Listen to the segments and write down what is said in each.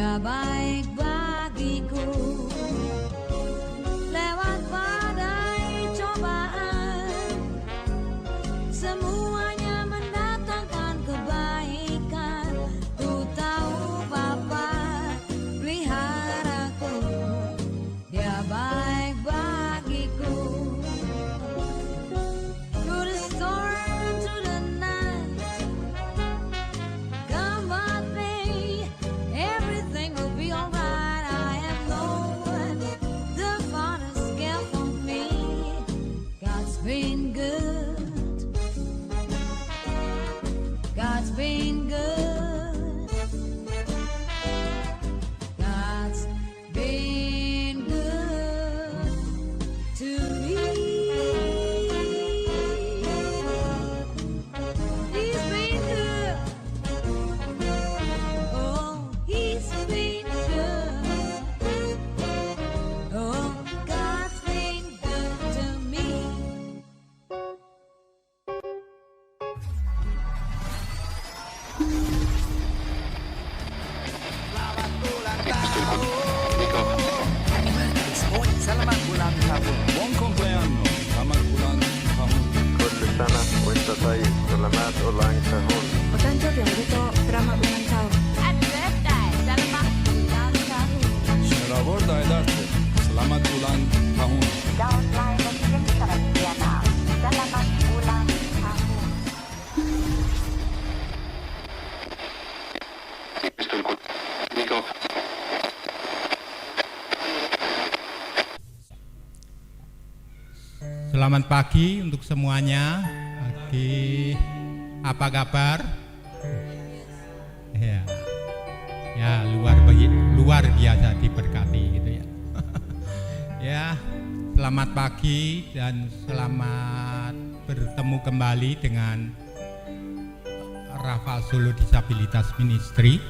Dia baik bagiku. Lewat badai cobaan, semuanya mendatangkan kebaikan. Ku tahu Bapa peliharaku. Dia baik bagiku. Through the storm, through the night, come what may, everything will be alright. I have known the Father's care for me. God's been good. God's been good. God's been good to me. He's been good. Oh, he's been good. Oh, God's been good to me. Selamat ulang tahun. Buon compleanno, selamat ulang tahun. Kullu sana wanta tayyib. Selamat ulang tahun. お誕生日おめでとう。Selamat ulang tahun. Happy birthday. Selamat ulang tahun. Şeravorda ederse, selamat ulang tahun. Daun lain dan Sarasiana. Selamat ulang tahun. Selamat pagi untuk semuanya. Pagi, apa kabar? Ya, ya luar biasa diberkati gitu ya. Ya, selamat pagi dan selamat bertemu kembali dengan Rafa Solo Disabilitas Ministry.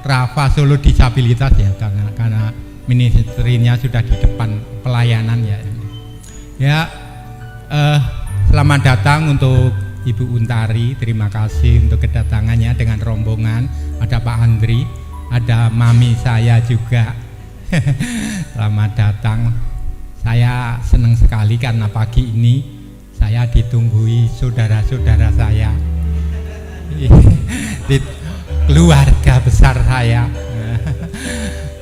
Rafa Solo Disabilitas ya, karena ministrinya sudah di depan pelayanan ya. Ya, selamat datang untuk Ibu Untari, terima kasih untuk kedatangannya dengan rombongan. Ada Pak Andri, ada mami saya juga. Selamat datang. Saya senang sekali karena pagi ini saya ditunggui saudara-saudara saya, di keluarga besar saya.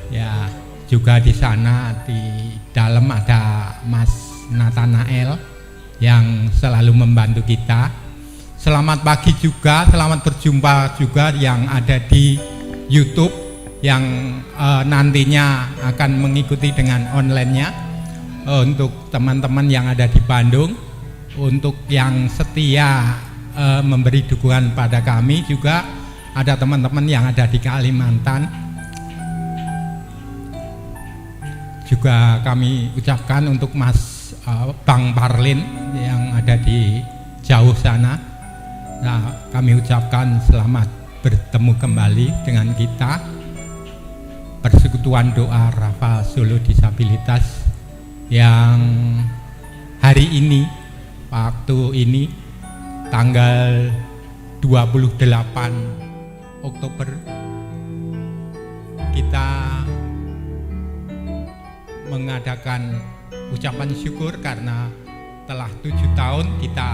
Ya, juga di sana di dalam ada Mas Nathanael yang selalu membantu kita. Selamat pagi juga, selamat berjumpa juga yang ada di YouTube yang nantinya akan mengikuti dengan online-nya. Untuk teman-teman yang ada di Bandung, untuk yang setia memberi dukungan pada kami, juga ada teman-teman yang ada di Kalimantan. Juga kami ucapkan untuk Mas Bang Parlin yang ada di jauh sana. Nah, kami ucapkan selamat bertemu kembali dengan kita. Persekutuan doa Rafa Solo Disabilitas yang hari ini, waktu ini tanggal 28 Oktober kita mengadakan ucapan syukur karena telah 7 tahun kita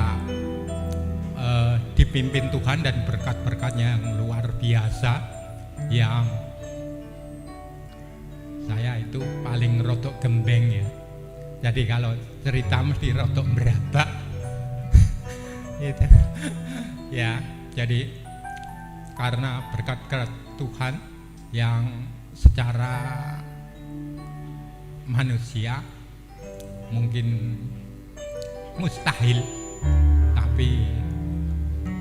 dipimpin Tuhan dan berkat-berkatnya yang luar biasa, yang saya itu paling rotok gembeng ya. Jadi kalau cerita mesti rotok berabak. Gitu. Ya, jadi karena berkat Tuhan yang secara manusia mungkin mustahil, tapi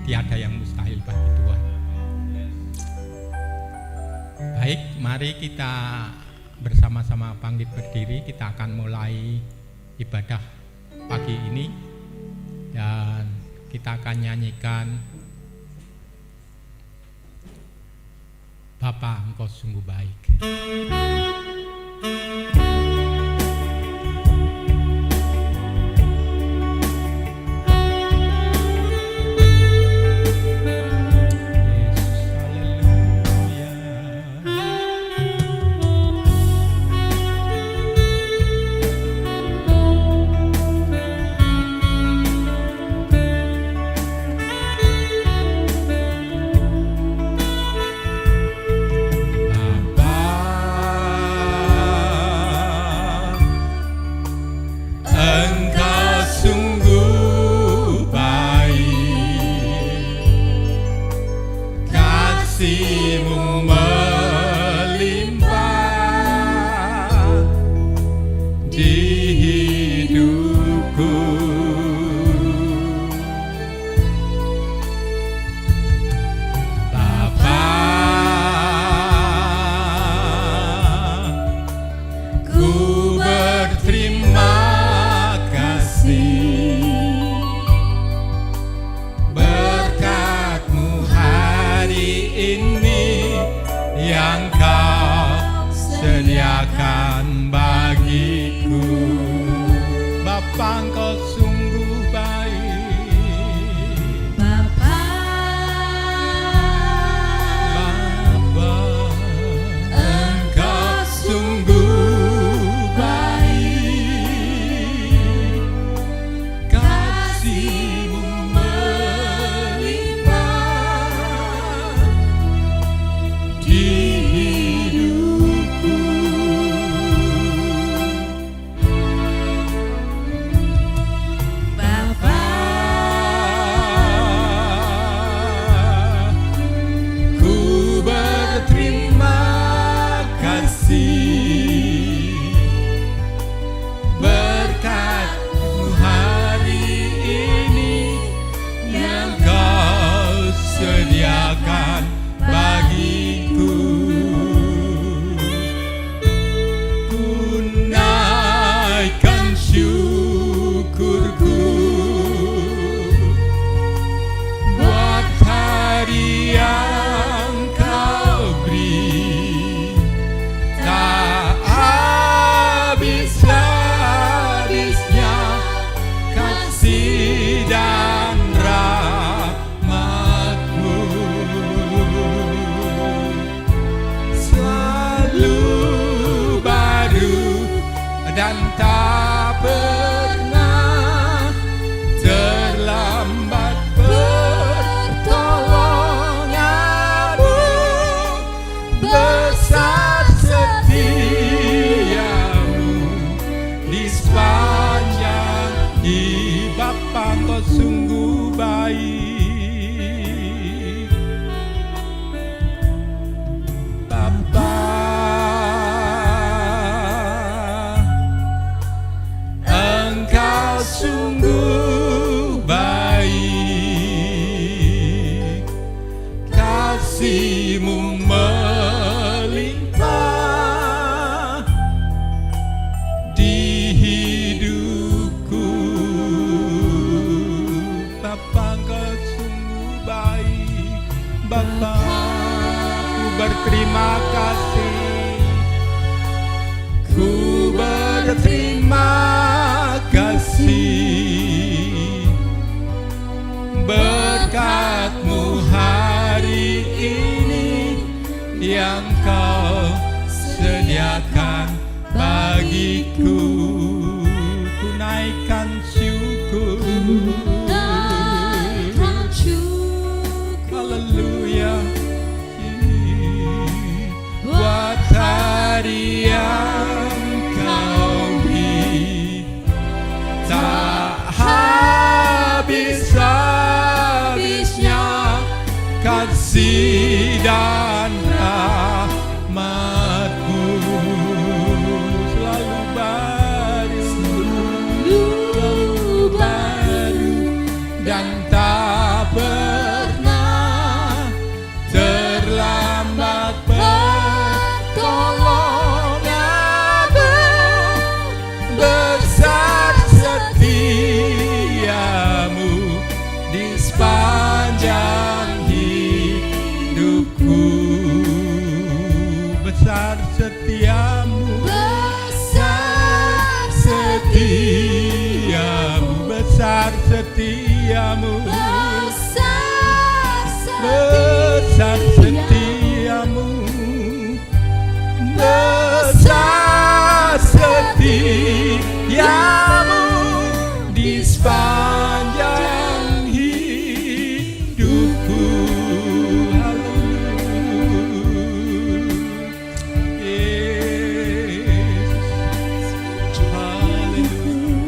tiada yang mustahil bagi Tuhan. Baik, mari kita bersama-sama bangkit berdiri. Kita akan mulai ibadah pagi ini dan kita akan nyanyikan Bapa Engkau sungguh baik. Yesus, haleluya. kasih-Mu melimpah di hidupku. Bapa, ku berterima kasih berkat-Mu hari ini yang Kau sediakan bagiku. Bapa, Engkau sungguh baik. Bapa, Engkau sungguh baik. Kasih-Mu melimpah di hidupku. Bapa, ku berterima kasih berkat-Mu hari ini yang Kau sediakan bagiku. Ku naikkan syukurku buat hari yang Kau beri, tak habis-habisnya kasih dan rahmat-Mu. Selalu baru dan tak pernah terlambat pertolongan-Mu. Besar setia-Mu di sepanjang hidup. Bapa, Engkau sungguh baik. Bapa, Engkau sungguh baik. Kasih-Mu melimpah di hidupku. Bapa, Engkau sungguh baik. Bapa, ku berterima kasih. Ku berterima kasih berkat-Mu hari ini yang Kau sediakan bagiku. Ku naikkan syukur. naikkan syukur Haleluya. Buat hari yang Kau beri, tak habis-habisnya kasih dan rahmat-Mu. Selalu baru dan tak pernah terlambat pertolongan-Mu. Besar setia-Mu di sepanjang hidupku. Besar setiamu, besar setiamu, besar setiamu, besar setiamu, besar setiamu di sepanjang hidupku.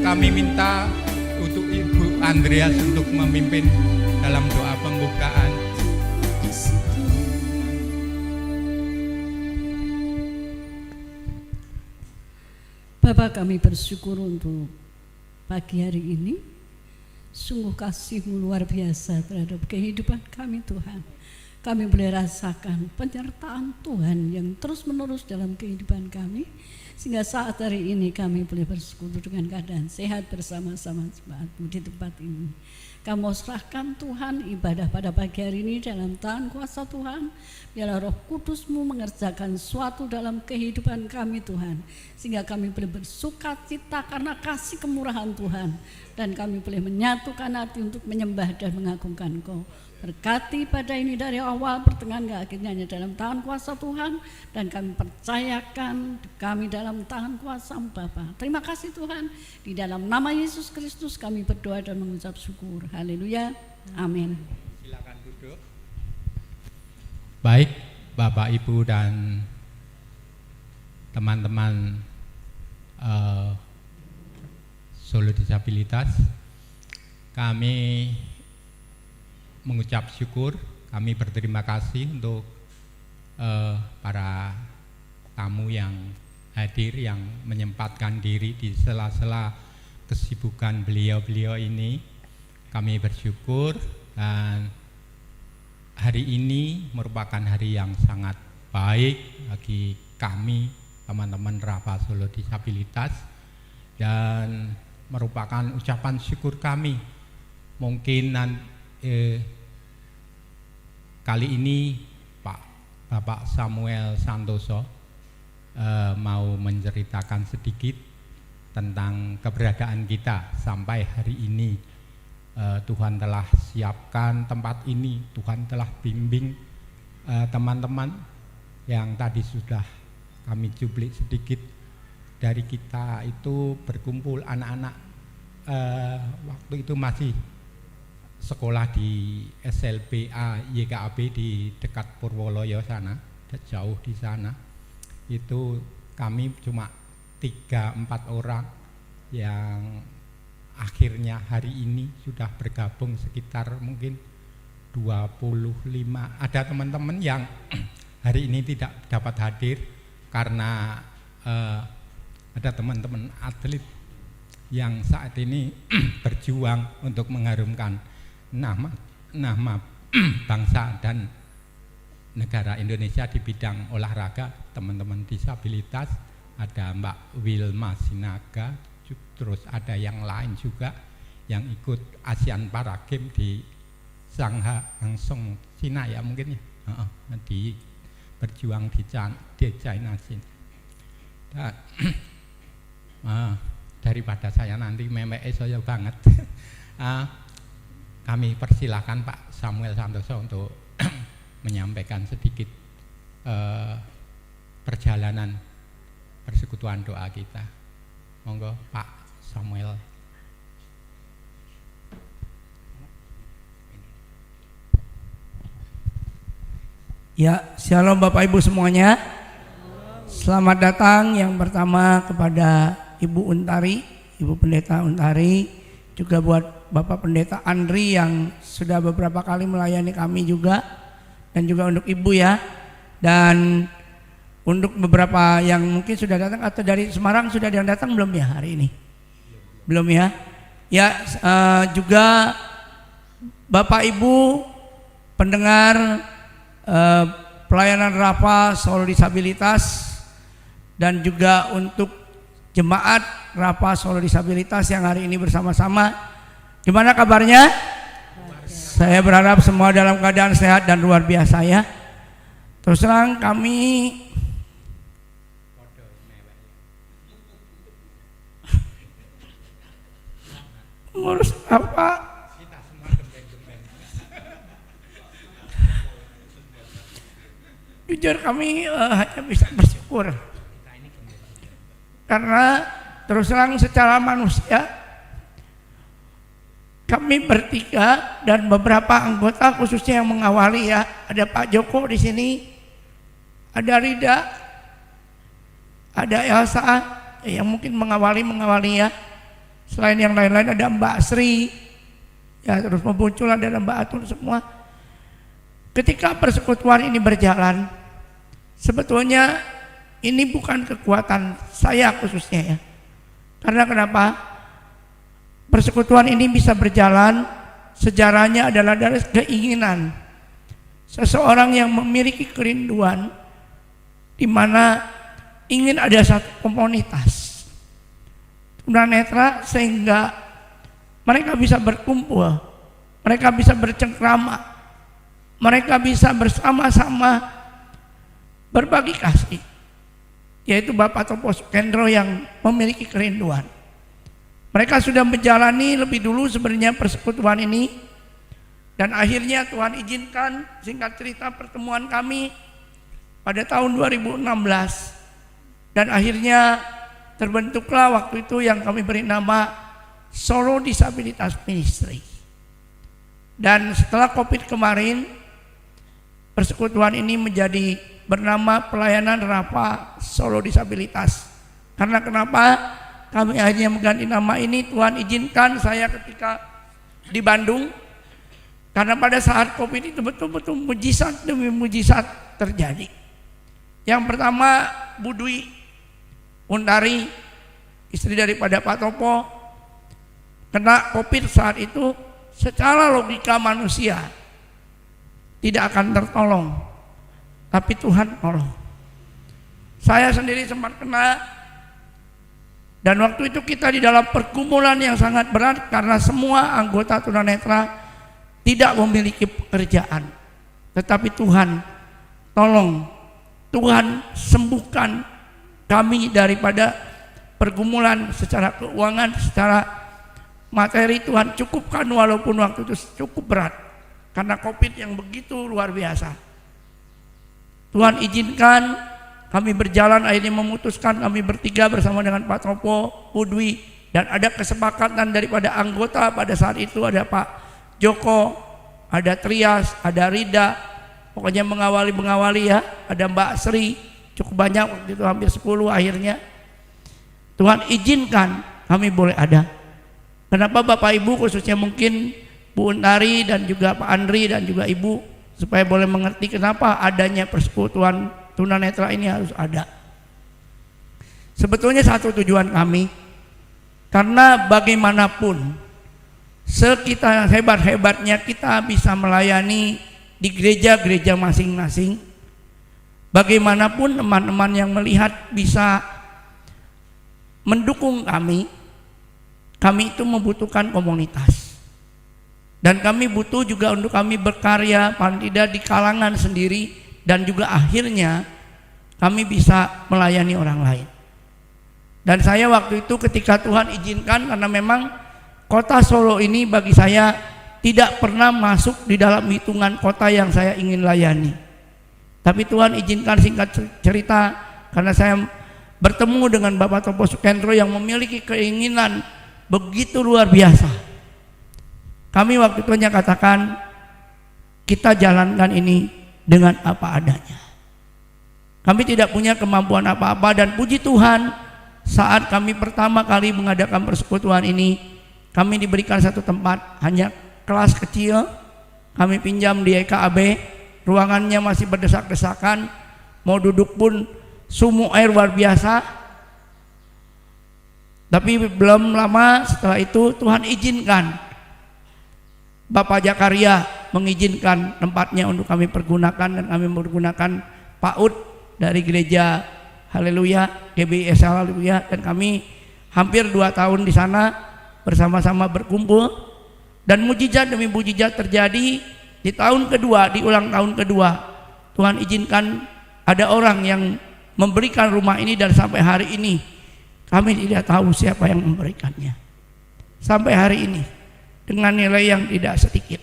Kami minta untuk Ibu Andreas untuk memimpin dalam doa pembukaan. Bapa, kami bersyukur untuk pagi hari ini. Sungguh kasih-Mu luar biasa terhadap kehidupan kami Tuhan. Kami boleh rasakan penyertaan Tuhan yang terus-menerus dalam kehidupan kami. Sehingga saat hari ini kami boleh bersekutu dengan keadaan sehat bersama-sama jemaat-Mu di tempat ini. Kamu serahkan Tuhan ibadah pada pagi hari ini dalam tangan kuasa Tuhan. Biarlah Roh Kudus-Mu mengerjakan suatu dalam kehidupan kami Tuhan. Sehingga kami boleh bersuka cita karena kasih kemurahan Tuhan. Dan kami boleh menyatukan hati untuk menyembah dan mengagungkan Engkau. Berkati pada ini dari awal pertengahan ke akhirnya hanya dalam tangan kuasa Tuhan. Dan kami percayakan kami dalam tangan kuasa Bapa. Terima kasih Tuhan. Di dalam nama Yesus Kristus kami berdoa dan mengucap syukur. Haleluya. Amin. Silakan duduk. Baik Bapak Ibu dan teman-teman Solo Disabilitas, kami mengucap syukur, kami berterima kasih untuk para tamu yang hadir, yang menyempatkan diri di sela-sela kesibukan beliau-beliau ini. Kami bersyukur dan hari ini merupakan hari yang sangat baik bagi kami, teman-teman Rafa Solo Disabilitas, dan merupakan ucapan syukur kami. Mungkin kali ini Bapak Samuel Santoso mau menceritakan sedikit tentang keberadaan kita sampai hari ini. Tuhan telah siapkan tempat ini, Tuhan telah bimbing teman-teman yang tadi sudah kami cuplik sedikit. Dari kita itu berkumpul anak-anak waktu itu masih sekolah di SLBA YKAB di dekat Purwoloyo sana, jauh di sana. Itu kami cuma 3-4 orang yang akhirnya hari ini sudah bergabung sekitar mungkin 25. Ada teman-teman yang hari ini tidak dapat hadir karena ada teman-teman atlet yang saat ini berjuang untuk mengharumkan nama bangsa dan negara Indonesia di bidang olahraga. Teman-teman disabilitas, ada Mbak Wilma Sinaga, terus ada yang lain juga yang ikut ASEAN Para Games di Shanghai, Hangzhou, Cina ya mungkin ya, di berjuang di China sini. Dan daripada saya nanti memek saya banget, kami persilahkan Pak Samuel Santoso untuk menyampaikan sedikit perjalanan persekutuan doa kita. Monggo Pak Samuel. Ya, shalom Bapak Ibu semuanya. Selamat datang yang pertama kepada Ibu Untari, Ibu Pendeta Untari, juga buat Bapak Pendeta Andri yang sudah beberapa kali melayani kami juga, dan juga untuk Ibu ya. Dan untuk beberapa yang mungkin sudah datang atau dari Semarang sudah ada yang datang belum ya hari ini? Belum ya? Ya, juga Bapak Ibu pendengar pelayanan Rafa Solo Disabilitas, dan juga untuk jemaat Rafa Solo Disabilitas yang hari ini bersama-sama. Gimana kabarnya? Saya berharap semua dalam keadaan sehat dan luar biasa ya. Terus terang kami ngurus apa? Jujur kami hanya bisa bersyukur. Karena terus terang secara manusia kami bertiga dan beberapa anggota khususnya yang mengawali ya, ada Pak Joko di sini, ada Rida, ada Elsa yang mungkin mengawali ya. Selain yang lain-lain ada Mbak Sri, ya terus bermunculan ada Mbak Atun semua. Ketika persekutuan ini berjalan, sebetulnya ini bukan kekuatan saya khususnya ya, Karena kenapa? Persekutuan ini bisa berjalan, sejarahnya adalah dari keinginan seseorang yang memiliki kerinduan di mana ingin ada satu komunitas tunanetra sehingga mereka bisa berkumpul, mereka bisa bercengkrama, mereka bisa bersama-sama berbagi kasih, yaitu Bapak Topo Sukendro yang memiliki kerinduan. Mereka sudah menjalani lebih dulu sebenarnya persekutuan ini, dan akhirnya Tuhan izinkan, singkat cerita, pertemuan kami pada tahun 2016, dan akhirnya terbentuklah waktu itu yang kami beri nama Solo Disabilitas Ministry. Dan setelah COVID kemarin, persekutuan ini menjadi bernama Pelayanan Rafa Solo Disabilitas. Karena kenapa kami akhirnya mengganti nama ini? Tuhan izinkan saya ketika di Bandung, karena pada saat COVID itu betul-betul mujizat demi mujizat terjadi. Yang pertama, Bu Dwi Untari, istri daripada Pak Topo, kena COVID saat itu. Secara logika manusia tidak akan tertolong, tapi Tuhan tolong. Saya sendiri sempat kena, dan waktu itu kita di dalam pergumulan yang sangat berat karena semua anggota tunanetra tidak memiliki pekerjaan. Tetapi Tuhan tolong, Tuhan sembuhkan kami daripada pergumulan secara keuangan, secara materi. Tuhan cukupkan walaupun waktu itu cukup berat karena COVID yang begitu luar biasa. Tuhan izinkan kami berjalan, akhirnya memutuskan kami bertiga bersama dengan Pak Topo, Udwi, dan ada kesepakatan daripada anggota pada saat itu, ada Pak Joko, ada Trias, ada Rida, pokoknya mengawali ya, ada Mbak Sri, cukup banyak waktu itu, hampir 10 akhirnya. Tuhan izinkan kami boleh ada. Kenapa Bapak Ibu, khususnya mungkin Bu Untari dan juga Pak Andri dan juga Ibu, supaya boleh mengerti kenapa adanya persekutuan tunanetra ini harus ada. Sebetulnya satu tujuan kami, karena bagaimanapun sekita hebat-hebatnya kita bisa melayani di gereja-gereja masing-masing, bagaimanapun teman-teman yang melihat bisa mendukung kami itu membutuhkan komunitas. Dan kami butuh juga untuk kami berkarya paling tidak di kalangan sendiri, dan juga akhirnya kami bisa melayani orang lain. Dan saya waktu itu ketika Tuhan izinkan, karena memang kota Solo ini bagi saya tidak pernah masuk di dalam hitungan kota yang saya ingin layani. Tapi Tuhan izinkan, singkat cerita, karena saya bertemu dengan Bapak Topo Sukendro yang memiliki keinginan begitu luar biasa. Kami waktu itu hanya katakan, kita jalankan ini dengan apa adanya. Kami tidak punya kemampuan apa-apa, dan puji Tuhan saat kami pertama kali mengadakan persekutuan ini, kami diberikan satu tempat, hanya kelas kecil, kami pinjam di EKAB, ruangannya masih berdesak-desakan, mau duduk pun sumuk air luar biasa. Tapi belum lama setelah itu Tuhan izinkan, Bapak Jakaria mengizinkan tempatnya untuk kami pergunakan, dan kami menggunakan PAUD dari gereja Haleluya, GBIS Haleluya, dan kami hampir 2 tahun di sana bersama-sama berkumpul, dan mujizat demi mujizat terjadi. Di tahun kedua, di ulang tahun kedua, Tuhan izinkan ada orang yang memberikan rumah ini, dan sampai hari ini kami tidak tahu siapa yang memberikannya. Sampai hari ini dengan nilai yang tidak sedikit.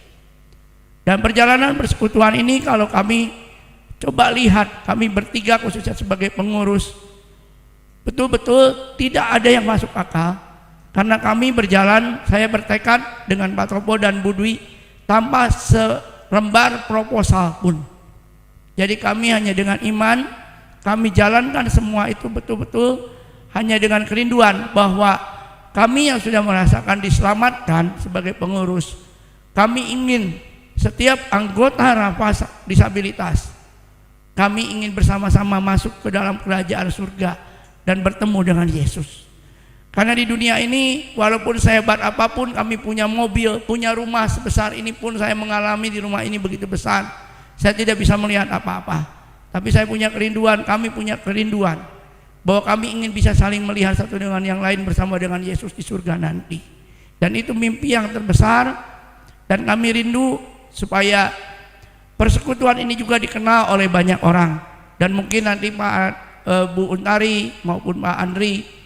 Dan perjalanan persekutuan ini kalau kami coba lihat, kami bertiga khususnya sebagai pengurus, betul-betul tidak ada yang masuk akal. Karena kami berjalan, saya bertekad dengan Pak Topo dan Bu Dwi tanpa selembar proposal pun. Jadi kami hanya dengan iman, kami jalankan semua itu betul-betul hanya dengan kerinduan bahwa kami yang sudah merasakan diselamatkan sebagai pengurus, kami ingin setiap anggota Rafa Disabilitas, kami ingin bersama-sama masuk ke dalam kerajaan surga dan bertemu dengan Yesus. Karena di dunia ini walaupun sehebat apapun, kami punya mobil, punya rumah sebesar ini pun, saya mengalami di rumah ini begitu besar, saya tidak bisa melihat apa-apa. Tapi saya punya kerinduan, kami punya kerinduan bahwa kami ingin bisa saling melihat satu dengan yang lain bersama dengan Yesus di surga nanti. Dan itu mimpi yang terbesar, dan kami rindu supaya persekutuan ini juga dikenal oleh banyak orang. Dan mungkin nanti Bu Untari maupun Pak Andri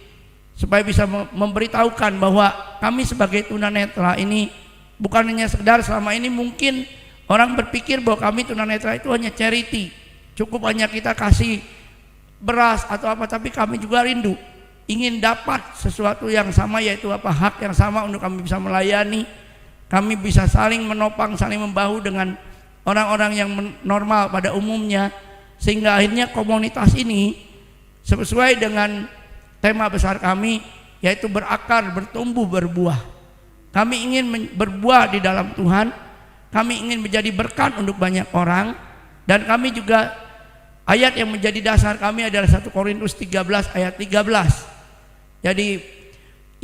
supaya bisa memberitahukan bahwa kami sebagai tunanetra ini bukan hanya sekedar selama ini mungkin orang berpikir bahwa kami tunanetra itu hanya charity, cukup hanya kita kasih beras atau apa, tapi kami juga rindu ingin dapat sesuatu yang sama, yaitu hak yang sama untuk kami bisa melayani, kami bisa saling menopang, saling membahu dengan orang-orang yang normal pada umumnya, sehingga akhirnya komunitas ini sesuai dengan tema besar kami, yaitu berakar, bertumbuh, berbuah. Kami ingin berbuah di dalam Tuhan, kami ingin menjadi berkat untuk banyak orang, dan kami juga ayat yang menjadi dasar kami adalah 1 Korintus 13 ayat 13. Jadi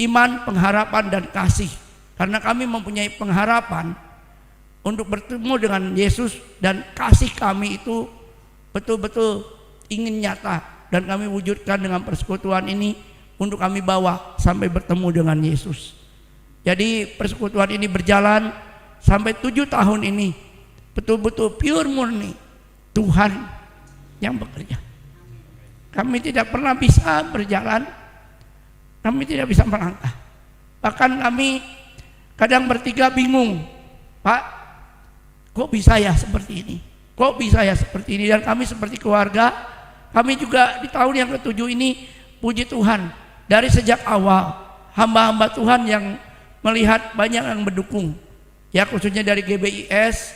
iman, pengharapan, dan kasih. Karena kami mempunyai pengharapan untuk bertemu dengan Yesus, dan kasih kami itu betul-betul ingin nyata, dan kami wujudkan dengan persekutuan ini untuk kami bawa sampai bertemu dengan Yesus. Jadi persekutuan ini berjalan sampai 7 tahun ini, betul-betul pure murni Tuhan yang bekerja. Kami tidak pernah bisa berjalan, kami tidak bisa melangkah. Bahkan kami kadang bertiga bingung, Pak, kok bisa ya seperti ini? Kok bisa ya seperti ini? Dan kami seperti keluarga, kami juga di tahun yang ke-7 ini, puji Tuhan, dari sejak awal hamba-hamba Tuhan yang melihat banyak yang mendukung, ya khususnya dari GBIS,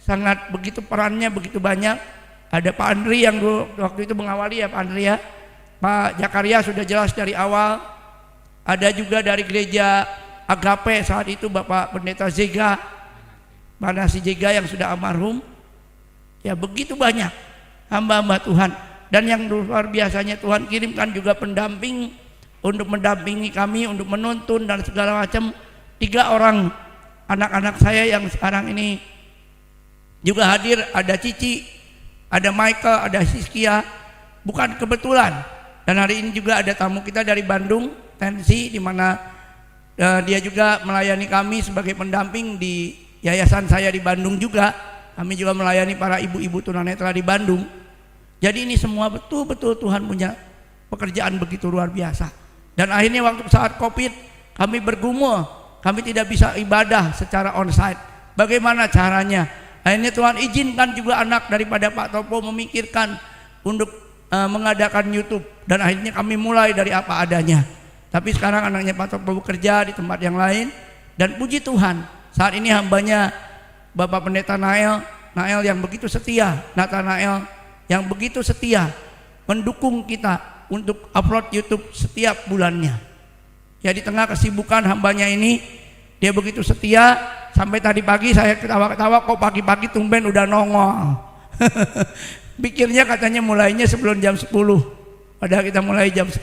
sangat begitu perannya begitu banyak. Ada Pak Andri yang waktu itu mengawali, ya Pak Andri ya, Pak Jakaria sudah jelas dari awal. Ada juga dari gereja Agape saat itu Bapak Pendeta Zega, Manasi Zega yang sudah almarhum. Ya begitu banyak hamba-hamba Tuhan. Dan yang luar biasanya Tuhan kirimkan juga pendamping untuk mendampingi kami, untuk menuntun dan segala macam. 3 orang anak-anak saya yang sekarang ini juga hadir, ada Cici, ada Michael, ada Siskia, bukan kebetulan. Dan hari ini juga ada tamu kita dari Bandung, Tensi, di mana dia juga melayani kami sebagai pendamping di yayasan saya di Bandung juga. Kami juga melayani para ibu-ibu tunanetra di Bandung. Jadi ini semua betul-betul Tuhan punya pekerjaan begitu luar biasa. Dan akhirnya waktu saat Covid kami bergumul, kami tidak bisa ibadah secara onsite. Bagaimana caranya? Akhirnya Tuhan izinkan juga anak daripada Pak Topo memikirkan untuk mengadakan YouTube. Dan akhirnya kami mulai dari apa adanya. Tapi sekarang anaknya Pak Topo bekerja di tempat yang lain. Dan puji Tuhan, saat ini hambanya Bapak Pendeta Nael yang begitu setia, Nathanael yang begitu setia mendukung kita untuk upload YouTube setiap bulannya. Ya di tengah kesibukan hambanya ini, dia begitu setia, sampai tadi pagi saya ketawa-ketawa, kok pagi-pagi tumben udah nongol. Pikirnya katanya mulainya sebelum jam 10, padahal kita mulai jam 10.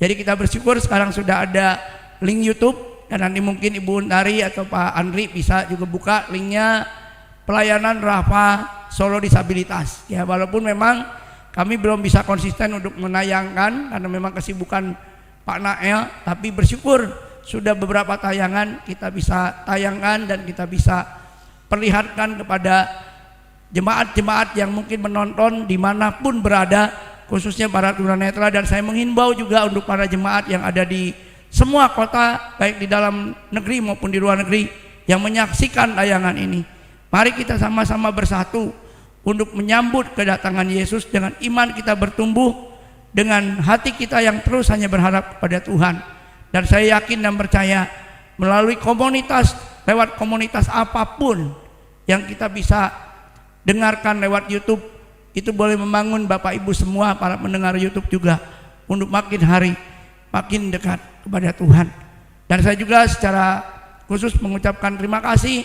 Jadi kita bersyukur sekarang sudah ada link YouTube, dan nanti mungkin Ibu Untari atau Pak Andri bisa juga buka linknya, pelayanan Rafa Solo Disabilitas. Ya walaupun memang kami belum bisa konsisten untuk menayangkan karena memang kesibukan Pak Nael, tapi bersyukur sudah beberapa tayangan kita bisa tayangkan dan kita bisa perlihatkan kepada jemaat-jemaat yang mungkin menonton dimanapun berada, khususnya para tunanetra. Dan saya menghimbau juga untuk para jemaat yang ada di semua kota, baik di dalam negeri maupun di luar negeri, yang menyaksikan tayangan ini. Mari kita sama-sama bersatu untuk menyambut kedatangan Yesus dengan iman kita bertumbuh, dengan hati kita yang terus hanya berharap kepada Tuhan. Dan saya yakin dan percaya melalui komunitas, lewat komunitas apapun yang kita bisa dengarkan lewat YouTube, itu boleh membangun Bapak Ibu semua para pendengar YouTube juga untuk makin hari makin dekat kepada Tuhan. Dan saya juga secara khusus mengucapkan terima kasih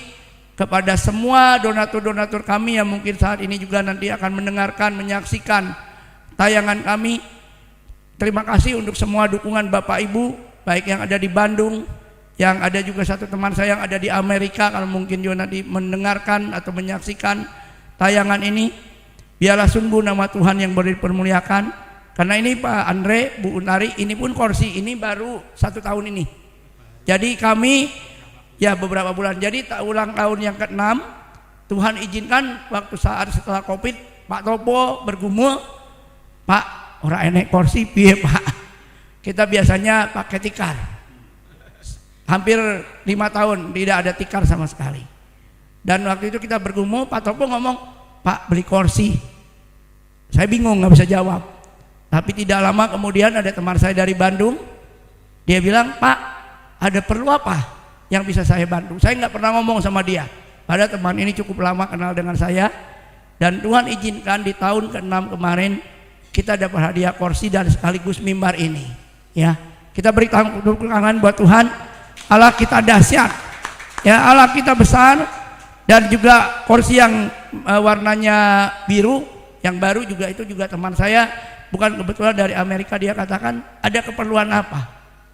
kepada semua donatur-donatur kami yang mungkin saat ini juga nanti akan mendengarkan, menyaksikan tayangan kami. Terima kasih untuk semua dukungan Bapak Ibu baik yang ada di Bandung, yang ada juga satu teman saya yang ada di Amerika, kalau mungkin juga nanti mendengarkan atau menyaksikan tayangan ini, biarlah sungguh nama Tuhan yang boleh dipermuliakan. Karena ini Pak Andre, Bu Untari, ini pun kursi ini baru 1 tahun ini. Jadi kami ya beberapa bulan. Jadi ulang tahun yang ke-6, Tuhan izinkan waktu saat setelah Covid, Pak Topo bergumul, Pak, orang enek kursi piye Pak? Kita biasanya pakai tikar. Hampir 5 tahun tidak ada tikar sama sekali. Dan waktu itu kita bergumul, Pak Topo ngomong, Pak beli kursi. Saya bingung nggak bisa jawab. Tapi tidak lama kemudian ada teman saya dari Bandung, dia bilang, Pak ada perlu apa yang bisa saya bantu? Saya nggak pernah ngomong sama dia. Padahal teman ini cukup lama kenal dengan saya. Dan Tuhan izinkan di tahun ke-6 kemarin kita dapat hadiah kursi dan sekaligus mimbar ini. Ya, kita beri tepuk tangan buat Tuhan. Allah kita dahsyat. Ya, Allah kita besar. Dan juga kursi yang warnanya biru yang baru juga itu juga teman saya, bukan kebetulan dari Amerika, dia katakan ada keperluan apa?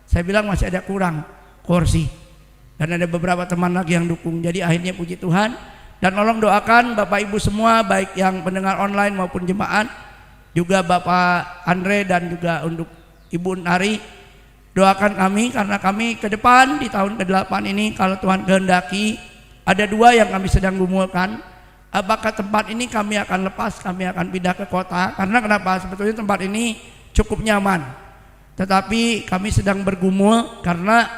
Saya bilang masih ada kurang kursi. Dan ada beberapa teman lagi yang dukung. Jadi akhirnya puji Tuhan. Dan tolong doakan Bapak Ibu semua, baik yang pendengar online maupun jemaat, juga Bapak Andre dan juga untuk Ibu Untari, doakan kami karena kami ke depan di tahun ke-8 ini kalau Tuhan kehendaki, ada 2 yang kami sedang gumulkan. Apakah tempat ini kami akan lepas, kami akan pindah ke kota? Karena kenapa? Sebetulnya tempat ini cukup nyaman, tetapi kami sedang bergumul karena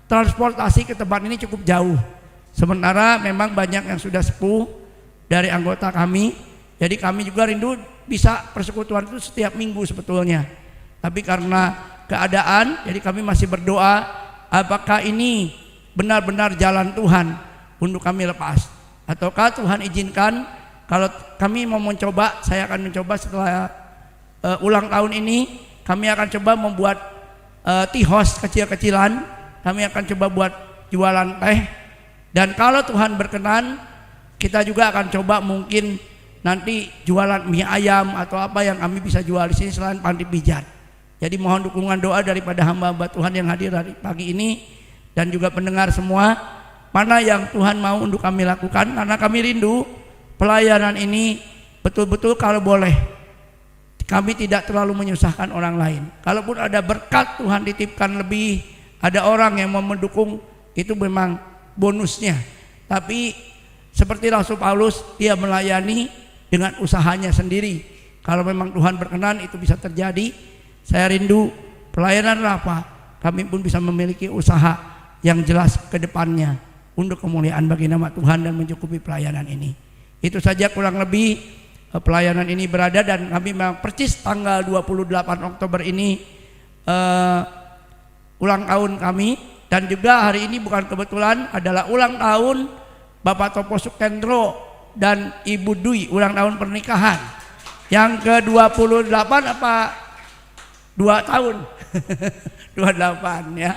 transportasi ke tempat ini cukup jauh. Sementara memang banyak yang sudah sepuh dari anggota kami, jadi kami juga rindu bisa persekutuan itu setiap minggu sebetulnya. Tapi karena keadaan, jadi kami masih berdoa apakah ini benar-benar jalan Tuhan untuk kami lepas, ataukah Tuhan izinkan kalau kami mau mencoba. Saya akan mencoba setelah ulang tahun ini, kami akan coba membuat tihos kecil-kecilan, kami akan coba buat jualan teh. Dan kalau Tuhan berkenan, kita juga akan coba mungkin nanti jualan mie ayam atau apa yang kami bisa jual di sini selain panti pijat. Jadi mohon dukungan doa daripada hamba-hamba Tuhan yang hadir hari pagi ini dan juga pendengar semua, mana yang Tuhan mau untuk kami lakukan, karena kami rindu pelayanan ini betul-betul kalau boleh kami tidak terlalu menyusahkan orang lain. Kalaupun ada berkat Tuhan titipkan lebih, ada orang yang mau mendukung, itu memang bonusnya. Tapi seperti Rasul Paulus, dia melayani dengan usahanya sendiri. Kalau memang Tuhan berkenan itu bisa terjadi. Saya rindu pelayanan Rafa, kami pun bisa memiliki usaha yang jelas ke depannya untuk kemuliaan bagi nama Tuhan dan mencukupi pelayanan ini. Itu saja kurang lebih pelayanan ini berada. Dan kami memang persis tanggal 28 Oktober ini ulang tahun kami. Dan juga hari ini bukan kebetulan adalah ulang tahun Bapak Topo Sukendro dan Ibu Dwi, ulang tahun pernikahan yang ke-28 apa 2 tahun 28 ya,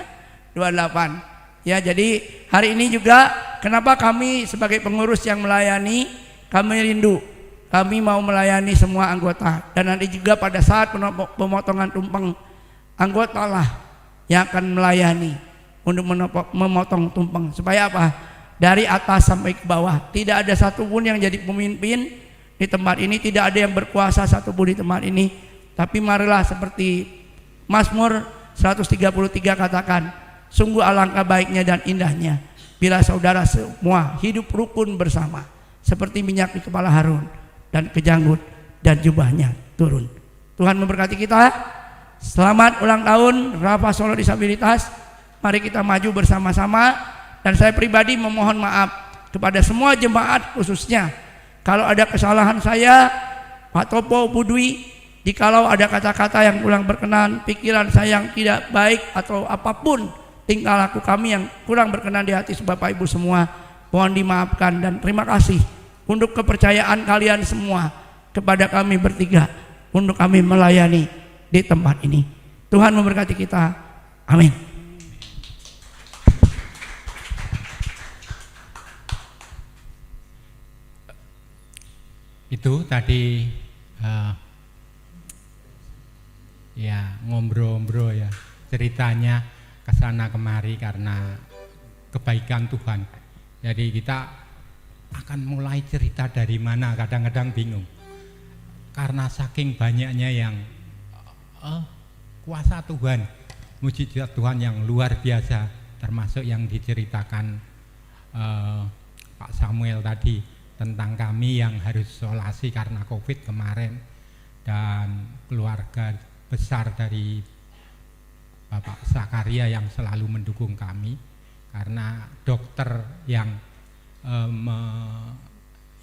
28 ya. Jadi hari ini juga kenapa kami sebagai pengurus yang melayani, kami rindu, kami mau melayani semua anggota. Dan nanti juga pada saat pemotongan tumpeng, anggota lah yang akan melayani untuk memotong tumpeng. Supaya apa? Dari atas sampai ke bawah tidak ada satupun yang jadi pemimpin di tempat ini, tidak ada yang berkuasa satupun di tempat ini. Tapi marilah seperti Mazmur 133 katakan, sungguh alangkah baiknya dan indahnya bila saudara semua hidup rukun bersama, seperti minyak di kepala Harun dan kejanggut dan jubahnya turun. Tuhan memberkati kita. Selamat ulang tahun Rafa Solo Disabilitas. Mari kita maju bersama-sama. Dan saya pribadi memohon maaf kepada semua jemaat, khususnya kalau ada kesalahan saya, Pak Topo, Bu Dwi, jikalau ada kata-kata yang kurang berkenan, pikiran saya yang tidak baik, atau apapun tingkah laku kami yang kurang berkenan di hati Bapak Ibu semua, mohon dimaafkan. Dan terima kasih untuk kepercayaan kalian semua kepada kami bertiga untuk kami melayani di tempat ini. Tuhan memberkati kita. Amin. Itu tadi ya ngobrol-ngobrol ya ceritanya kesana kemari karena kebaikan Tuhan. Jadi kita akan mulai cerita dari mana, kadang-kadang bingung. Karena saking banyaknya yang kuasa Tuhan, mujizat Tuhan yang luar biasa, termasuk yang diceritakan Pak Samuel tadi tentang kami yang harus isolasi karena COVID kemarin, dan keluarga besar dari Bapak Zakaria yang selalu mendukung kami, karena dokter yang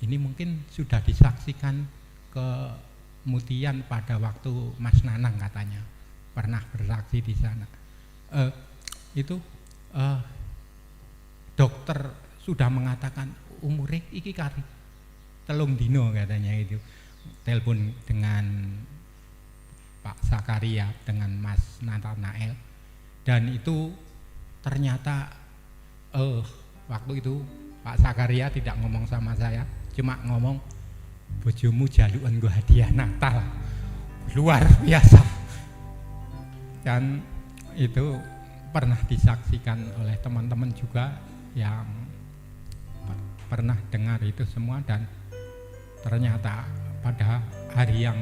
ini mungkin sudah disaksikan kemudian pada waktu Mas Nanang katanya pernah bersaksi di sana. Itu dokter sudah mengatakan umure iki kari telung dino katanya, itu telepon dengan Pak Zakaria dengan Mas Nathanael, dan itu ternyata waktu itu Pak Zakaria tidak ngomong sama saya, cuma ngomong bojomu jalukan gue hadiah Natal, luar biasa. Dan itu pernah disaksikan oleh teman-teman juga yang pernah dengar itu semua, dan ternyata pada hari yang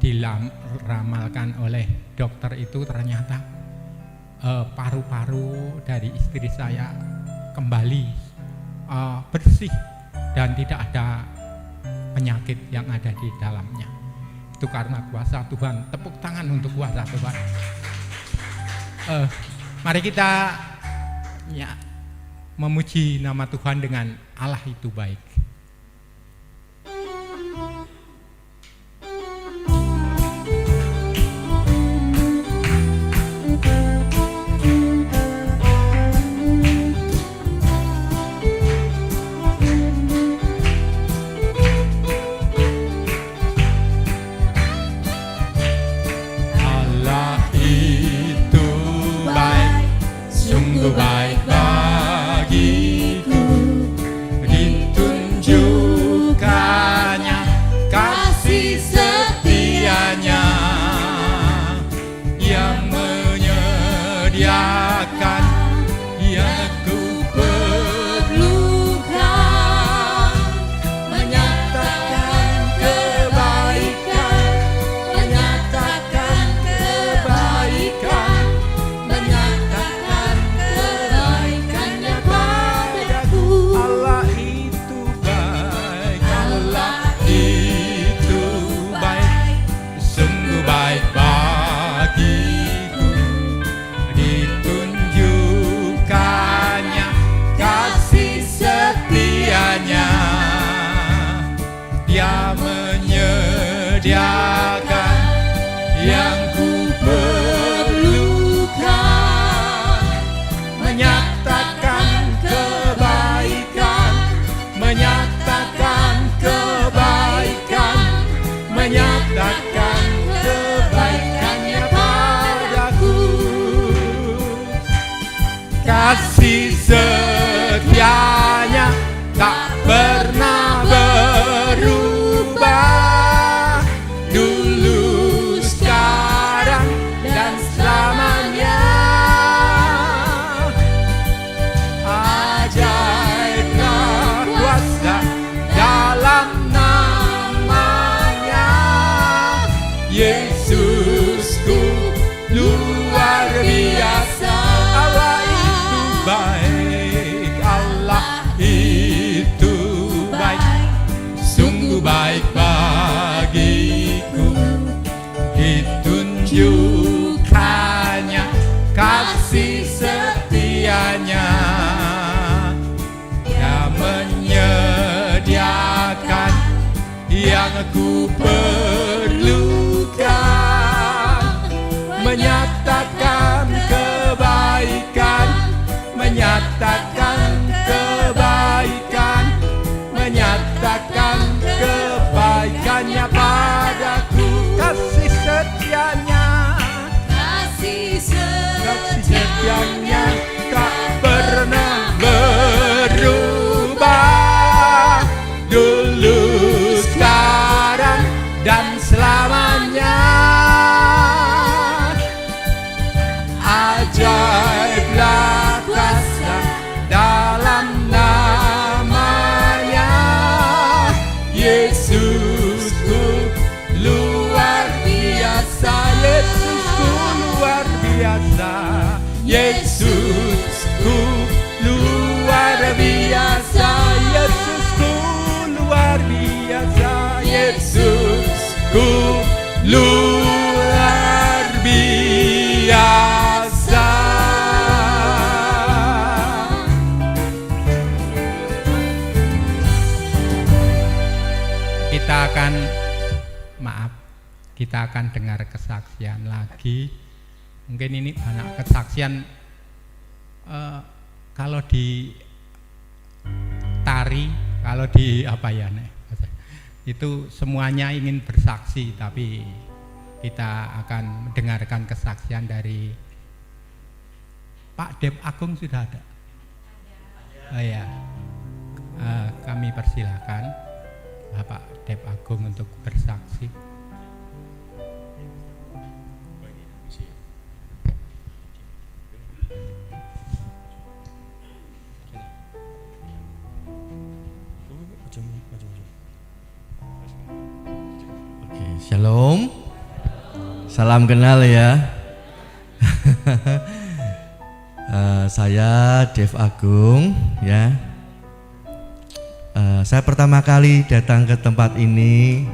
diramalkan oleh dokter itu ternyata paru-paru dari istri saya kembali bersih dan tidak ada penyakit yang ada di dalamnya. Itu karena kuasa Tuhan. Tepuk tangan untuk kuasa Tuhan. Mari kita memuji nama Tuhan dengan Allah itu baik. Baik bagiku, ditunjukkannya kasih setianya yang menyediakan yang ku perlukan, menyatakan kebaikan, menyatakan kebaikan, menyatakan kebaikannya padaku. Allah itu baik, Allah itu baik, sungguh baik bagiku, ditunjukkannya kasih setianya, Dia menyediakan yang ku perlukan, menyatakan kebaikan, menyatakan kebaikan, menyatakan kebaikannya padaku. Kasih setianya tak pernah berubah, dulu, sekarang, dan selamanya. Ajaibnya kuasa dalam namanya, Yesusku luar biasa. Allah itu baik, Allah itu baik, sungguh baik bagiku, ditunjukkannya kasih setianya, Dia menyediakan yang ku perlukan, menyatakan kebaikan, menyatakan kebaikan, menyatakan kebaikannya padaku. Kasih setianya, kasih setianya tak pernah berubah, dulu, sekarang, dan kita akan dengar kesaksian lagi. Mungkin ini banyak kesaksian kalau di tari, kalau di apa ya nek, itu semuanya ingin bersaksi, tapi kita akan mendengarkan kesaksian dari Pak Dep Agung. Sudah ada? Oh ya, kami persilakan Bapak Dep Agung untuk bersaksi. Oke, shalom. Salam kenal ya. Saya Dev Agung ya. Saya pertama kali datang ke tempat ini.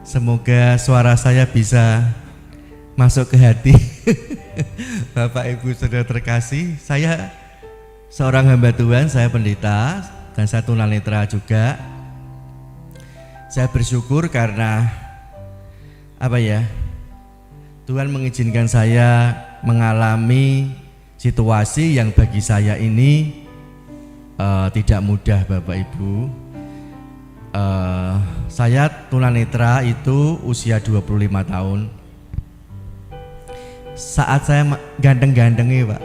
Semoga suara saya bisa masuk ke hati. Bapak Ibu Saudara terkasih, saya seorang hamba Tuhan, saya pendeta dan saya tunanetra juga. Saya bersyukur karena Tuhan mengizinkan saya mengalami situasi yang bagi saya ini tidak mudah, Bapak Ibu. Saya tunanetra itu usia 25 tahun. Saat saya ganteng-gantengnya, Pak.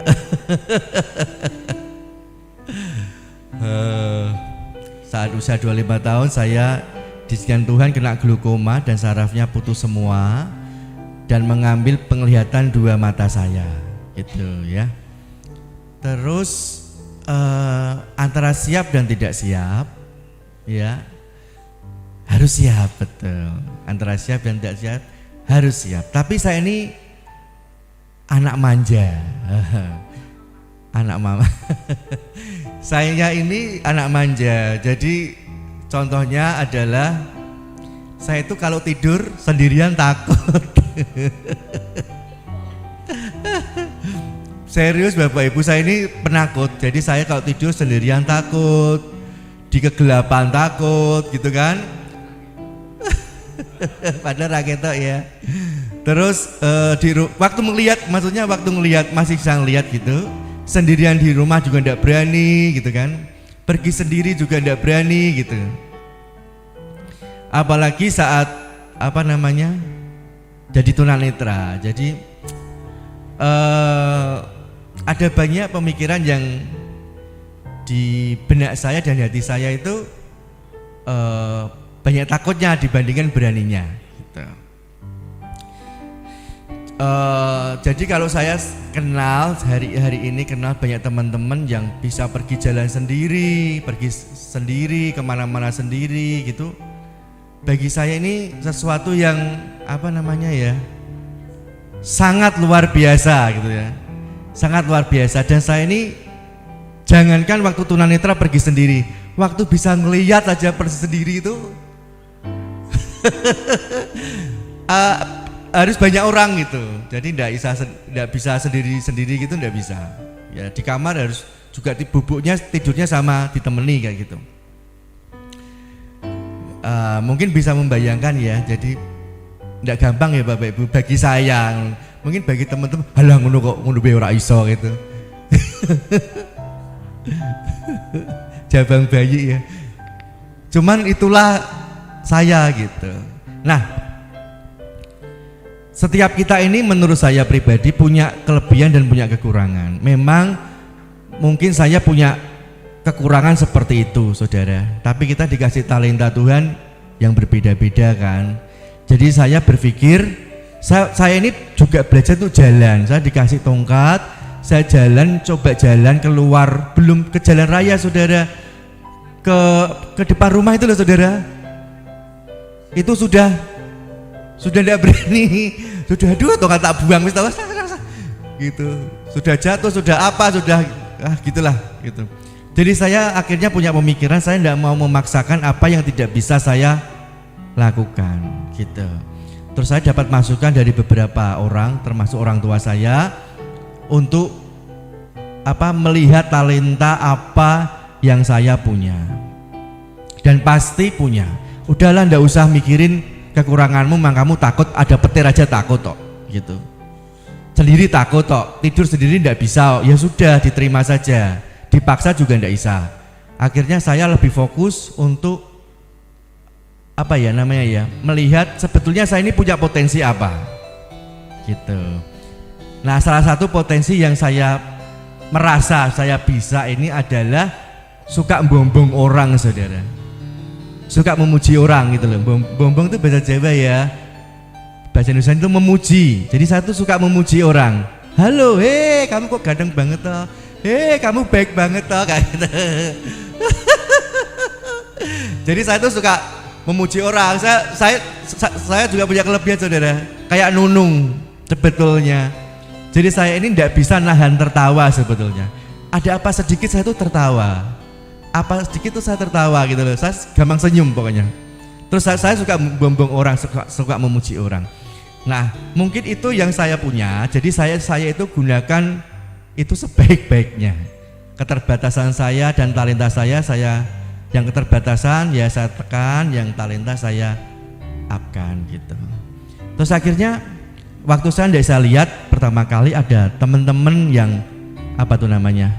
Saat usia 25 tahun saya diizinkan Tuhan kena glaukoma dan sarafnya putus semua dan mengambil penglihatan dua mata saya, gitu ya. Terus antara siap dan tidak siap, ya, harus siap, betul. Antara siap dan tidak siap harus siap. Tapi saya ini anak manja, anak mama. Saya ini anak manja, jadi contohnya adalah saya itu kalau tidur sendirian takut. Serius Bapak Ibu, saya ini penakut. Jadi saya kalau tidur sendirian takut, di kegelapan takut, gitu kan. Padahal raketok ya. Terus waktu ngelihat masih bisa ngelihat gitu. Sendirian di rumah juga enggak berani gitu kan. Pergi sendiri juga enggak berani gitu. Apalagi saat jadi tunanetra. Jadi ada banyak pemikiran yang di benak saya dan hati saya itu banyak takutnya dibandingkan beraninya gitu. Jadi kalau saya kenal hari ini kenal banyak teman-teman yang bisa pergi jalan sendiri, pergi sendiri kemana-mana sendiri gitu. Bagi saya ini sesuatu yang sangat luar biasa gitu ya, sangat luar biasa. Dan saya ini jangankan waktu tunanetra pergi sendiri, waktu bisa ngelihat aja pergi sendiri itu harus banyak orang gitu. Jadi tidak bisa sendiri gitu, tidak bisa. Ya di kamar harus juga bubuknya tidurnya sama ditemani kayak gitu. Mungkin bisa membayangkan ya. Jadi tidak gampang ya Bapak Ibu bagi saya. Mungkin bagi teman-teman, halah ngono kok ngono bae ora iso gitu. Jabang bayi ya. Cuman itulah saya gitu. Nah, setiap kita ini menurut saya pribadi punya kelebihan dan punya kekurangan. Memang mungkin saya punya kekurangan seperti itu, saudara. Tapi kita dikasih talenta Tuhan yang berbeda-beda kan. Jadi saya berpikir, saya ini juga belajar untuk jalan. Saya dikasih tongkat, saya coba jalan keluar, belum ke jalan raya, saudara. Ke depan rumah itu loh, saudara. Itu sudah tidak berani, sudah tongkat tak buang gitu. Sudah jatuh, sudah gitulah gitu. Jadi saya akhirnya punya pemikiran, saya tidak mau memaksakan apa yang tidak bisa saya lakukan gitu. Terus saya dapat masukan dari beberapa orang, termasuk orang tua saya, untuk melihat talenta apa yang saya punya, dan pasti punya. udahlah ndak usah mikirin kekuranganmu, mang kamu takut ada petir aja takut tok gitu. Sendiri takut tok, tidur sendiri ndak bisa, ya sudah diterima saja. Dipaksa juga ndak bisa. Akhirnya saya lebih fokus untuk apa ya namanya ya, melihat sebetulnya saya ini punya potensi apa gitu. Nah, salah satu potensi yang saya merasa saya bisa ini adalah suka membombong orang, saudara. Suka memuji orang gitu loh. Bombong itu bahasa Jawa ya, bahasa Indonesia itu memuji. Jadi saya tuh suka memuji orang. Halo, kamu kok ganteng banget toh, kamu baik banget toh, kayak gitu. Jadi saya tuh suka memuji orang. Saya juga punya kelebihan, saudara, kayak Nunung sebetulnya. Jadi saya ini tidak bisa nahan tertawa sebetulnya. Ada apa sedikit saya tuh tertawa, apa sedikit tuh saya tertawa gitu loh. Saya gampang senyum pokoknya. Terus saya suka bombong orang, suka memuji orang. Nah, mungkin itu yang saya punya. Jadi saya itu gunakan itu sebaik-baiknya. Keterbatasan saya dan talenta saya yang keterbatasan ya saya tekan, yang talenta saya upkan gitu. Terus akhirnya waktu saya lihat pertama kali ada teman-teman yang apa tuh namanya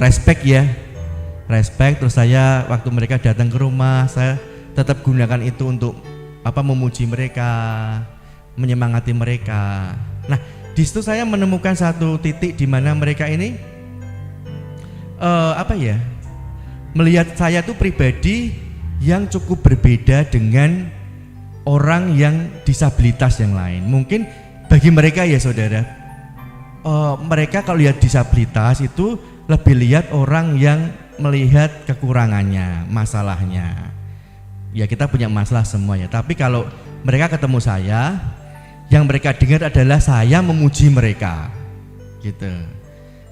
respect ya, respect. Terus saya waktu mereka datang ke rumah, saya tetap gunakan itu untuk apa, memuji mereka, menyemangati mereka. Nah, di situ saya menemukan satu titik di mana mereka ini apa ya, melihat saya tuh pribadi yang cukup berbeda dengan orang yang disabilitas yang lain. Mungkin bagi mereka ya saudara, mereka kalau lihat disabilitas itu lebih lihat orang yang melihat kekurangannya, masalahnya. Ya kita punya masalah semua ya, tapi kalau mereka ketemu saya, yang mereka dengar adalah saya memuji mereka gitu.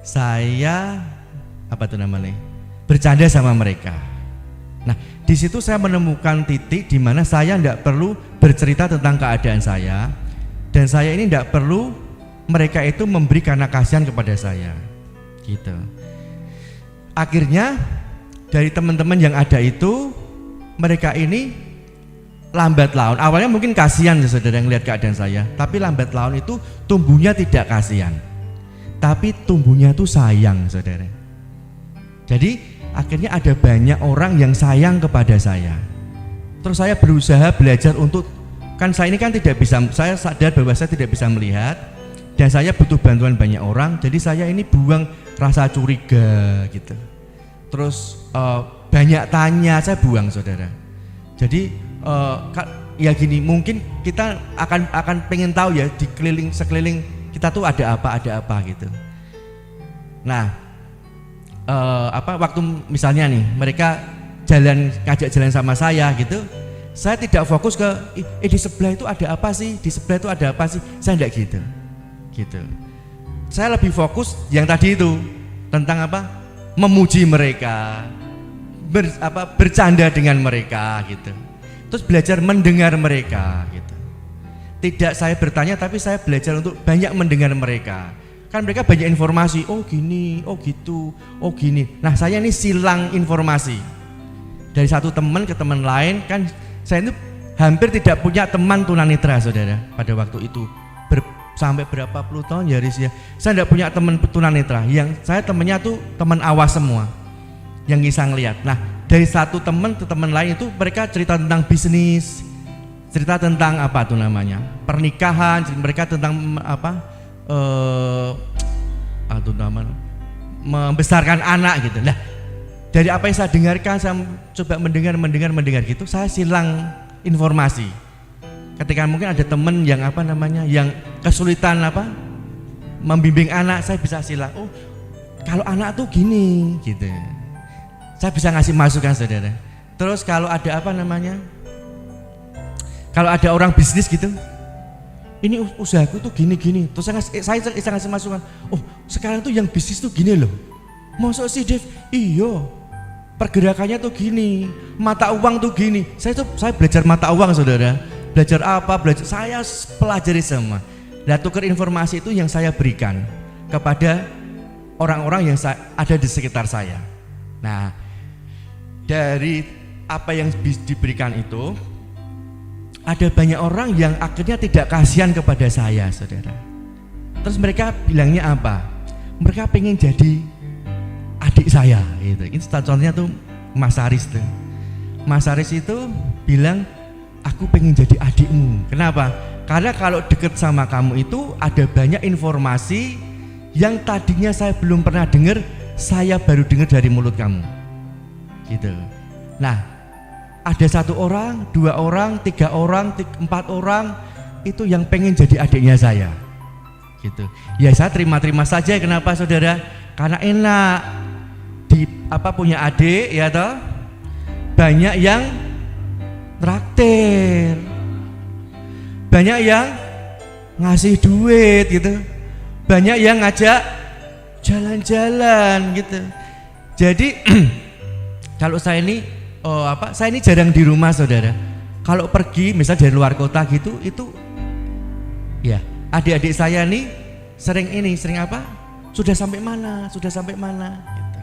Saya apa tuh namanya, bercanda sama mereka. Nah, di situ saya menemukan titik di mana saya tidak perlu bercerita tentang keadaan saya, dan saya ini tidak perlu mereka itu memberi karena kasihan kepada saya, gitu. Akhirnya dari teman-teman yang ada itu, mereka ini lambat laun. Awalnya mungkin kasihan ya saudara yang lihat keadaan saya, tapi lambat laun itu tumbuhnya tidak kasihan, tapi tumbuhnya itu sayang, saudara. Jadi akhirnya ada banyak orang yang sayang kepada saya. Terus saya berusaha belajar untuk, kan saya ini kan tidak bisa, saya sadar bahwa saya tidak bisa melihat dan saya butuh bantuan banyak orang. Jadi saya ini buang rasa curiga gitu. Terus banyak tanya saya buang, saudara. Jadi ya gini, mungkin kita akan pengen tahu ya di sekeliling kita tuh ada apa gitu. Nah, waktu misalnya nih mereka ngajak jalan sama saya gitu, saya tidak fokus ke di sebelah itu ada apa sih, di sebelah itu ada apa sih, saya enggak gitu. Saya lebih fokus yang tadi itu tentang apa, memuji mereka, bercanda dengan mereka gitu. Terus belajar mendengar mereka gitu. Tidak saya bertanya, tapi saya belajar untuk banyak mendengar mereka. Kan mereka banyak informasi, oh gini, oh gitu, oh gini. Nah saya ini silang informasi dari satu teman ke teman lain. Kan saya itu hampir tidak punya teman tunanetra, saudara. Pada waktu itu sampai berapa puluh tahun ya Riz ya, saya tidak punya teman tunanetra. Yang saya temannya tuh teman awas semua, yang bisa ngelihat. Nah dari satu teman ke teman lain itu mereka cerita tentang bisnis, cerita tentang apa tuh namanya, pernikahan, mereka tentang apa, membesarkan anak gitu. Nah dari apa yang saya dengarkan, saya coba mendengar gitu, saya silang informasi. Ketika mungkin ada teman yang apa namanya, yang kesulitan apa membimbing anak, saya bisa silang, oh kalau anak tuh gini gitu, saya bisa ngasih masukan, saudara. Terus kalau ada apa namanya, kalau ada orang bisnis gitu, ini usahaku tuh gini-gini, terus saya ngasih masukan, oh sekarang tuh yang bisnis tuh gini loh, masa sih Dev, iyo pergerakannya tuh gini, mata uang tuh gini. Saya belajar mata uang, saudara, belajar apa, saya pelajari semua. Nah tukar informasi itu yang saya berikan kepada orang-orang yang ada di sekitar saya. Nah dari apa yang diberikan itu, ada banyak orang yang akhirnya tidak kasihan kepada saya, saudara. Terus mereka bilangnya apa? Mereka pengen jadi adik saya gitu. Ini contohnya tuh Mas Aris tuh. Mas Aris itu bilang, aku pengen jadi adikmu. Kenapa? Karena kalau deket sama kamu itu ada banyak informasi yang tadinya saya belum pernah dengar, saya baru dengar dari mulut kamu gitu. Nah, ada 1 orang, 2 orang, 3 orang, 4 orang itu yang pengen jadi adiknya saya gitu. Ya saya terima-terima saja. Kenapa, saudara? Karena enak punya adik, ya toh. Banyak yang traktir, banyak yang ngasih duit gitu, banyak yang ngajak jalan-jalan gitu. Jadi kalau saya ini saya ini jarang di rumah, saudara. Kalau pergi misal dari luar kota gitu, itu ya adik-adik saya nih sering sudah sampai mana gitu.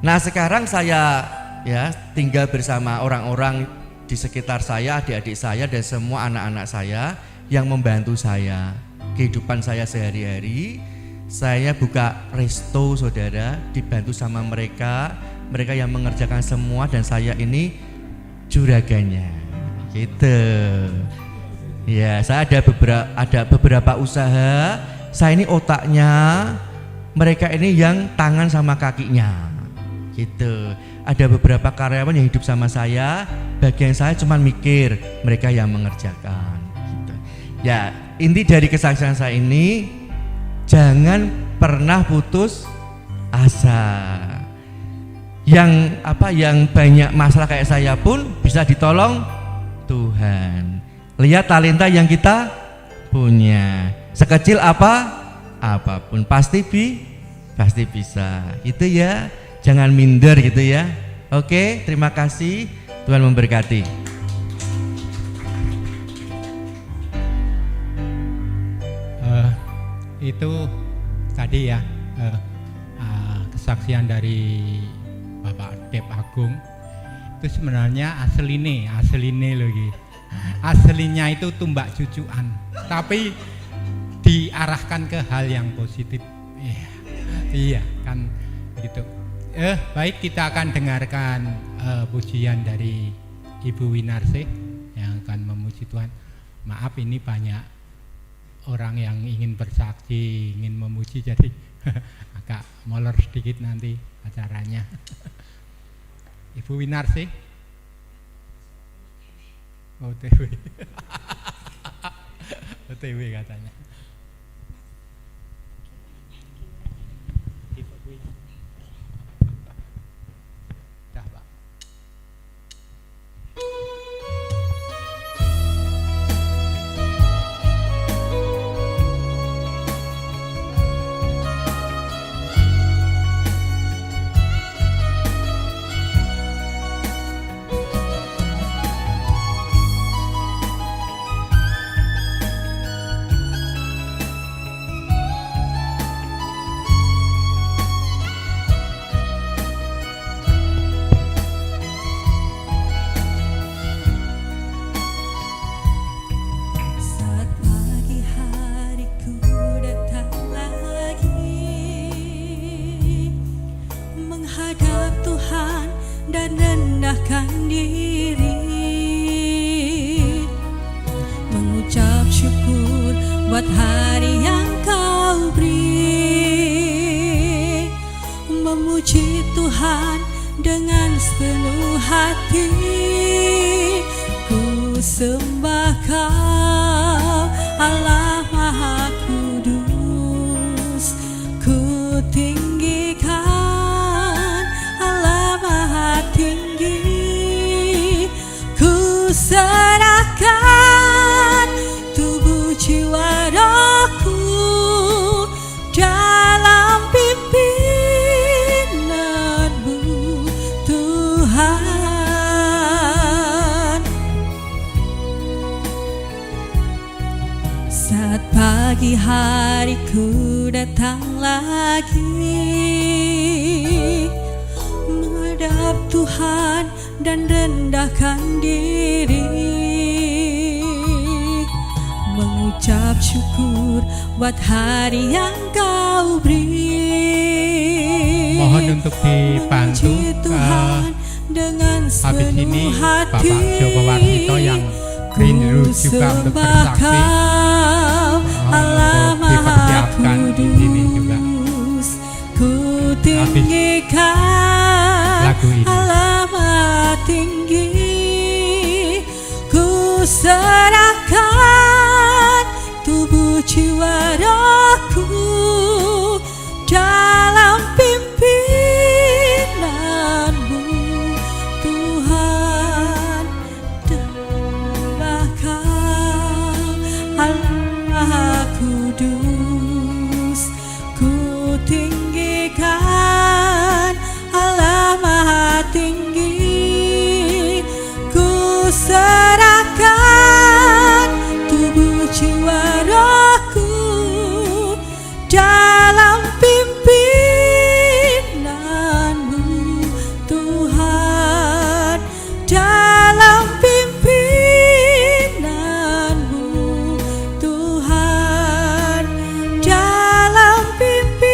Nah sekarang saya ya tinggal bersama orang-orang di sekitar saya, adik-adik saya dan semua anak-anak saya yang membantu saya kehidupan saya sehari-hari. Saya buka resto, saudara, dibantu sama mereka yang mengerjakan semua, dan saya ini juraganya gitu. Ya, saya ada beberapa usaha, saya ini otaknya, mereka ini yang tangan sama kakinya gitu. Ada beberapa karyawan yang hidup sama saya, bagian saya cuma mikir, mereka yang mengerjakan gitu. Ya, inti dari kesaksian saya ini, jangan pernah putus asa. Yang banyak masalah kayak saya pun bisa ditolong Tuhan. Lihat talenta yang kita punya, sekecil apapun pasti bisa. Itu ya. Jangan minder gitu ya. Oke, terima kasih. Tuhan memberkati. Itu tadi ya kesaksian dari Bapak Dep Agung. Itu sebenarnya aslinya lagi. Aslinya itu tumbak cucuan, tapi diarahkan ke hal yang positif. Iya kan gitu. Baik, kita akan dengarkan pujian dari Ibu Winarsih yang akan memuji Tuhan. Maaf, ini banyak orang yang ingin bersaksi, ingin memuji, jadi agak molor sedikit nanti acaranya. Ibu Winarsih. OTW. OTW katanya. buat hari yang kau beri, memuji Tuhan dengan sepenuh hati. Ku sembah Kau Allah Maha Kudus, ku tinggikan Allah Maha Tinggi, ku serahkan tubuh jiwa rohku dalam pimpinanmu Tuhan. Saat pagi hariku datang lagi, menghadap Tuhan dan rendahkan diri, mengucap syukur buat hari yang Kau beri. Mohon untuk dibantu dengan habis ini sepenuh hati. Bapak Joko Warsito yang rindu juga untuk bersaksi. Allah Untuk dipersiapkan di sini juga. Ku tinggikan Lagu ini. Allah Maha tinggi, ku serahkan tubuh jiwa rohku dalam pimpinanmu Tuhan. Dembah Kau Allah kudus, ku tinggikan Allah Maha tinggi, ku serahkan tubuh jiwa rohku dalam pimpinanmu Tuhan, dalam pimpinanmu Tuhan, dalam pimpinanmu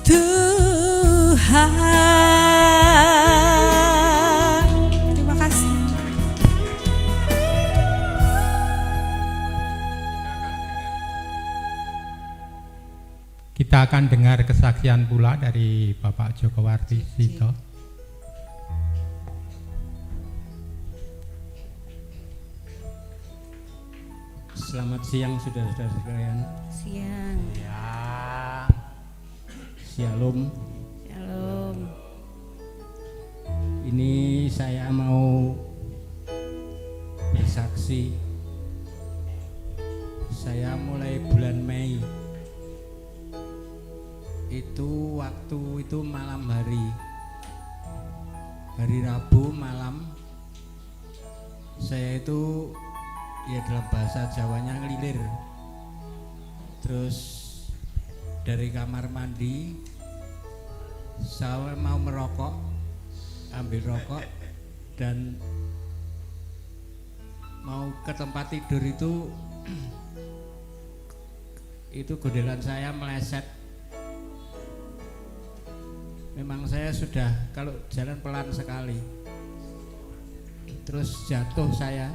Tuhan. Terima kasih. Kita akan dengar kesaksian pula dari Bapak Joko Warsito. Selamat siang saudara-saudara sekalian. Siang. Ya. Shalom. Shalom. Ini saya mau bersaksi. Saya mulai bulan Mei. Itu waktu itu malam hari Rabu malam, saya itu ya dalam bahasa Jawanya ngelilir. Terus dari kamar mandi saya mau merokok, ambil rokok dan mau ke tempat tidur itu gondelan saya meleset. Memang saya sudah kalau jalan pelan sekali, terus jatuh saya.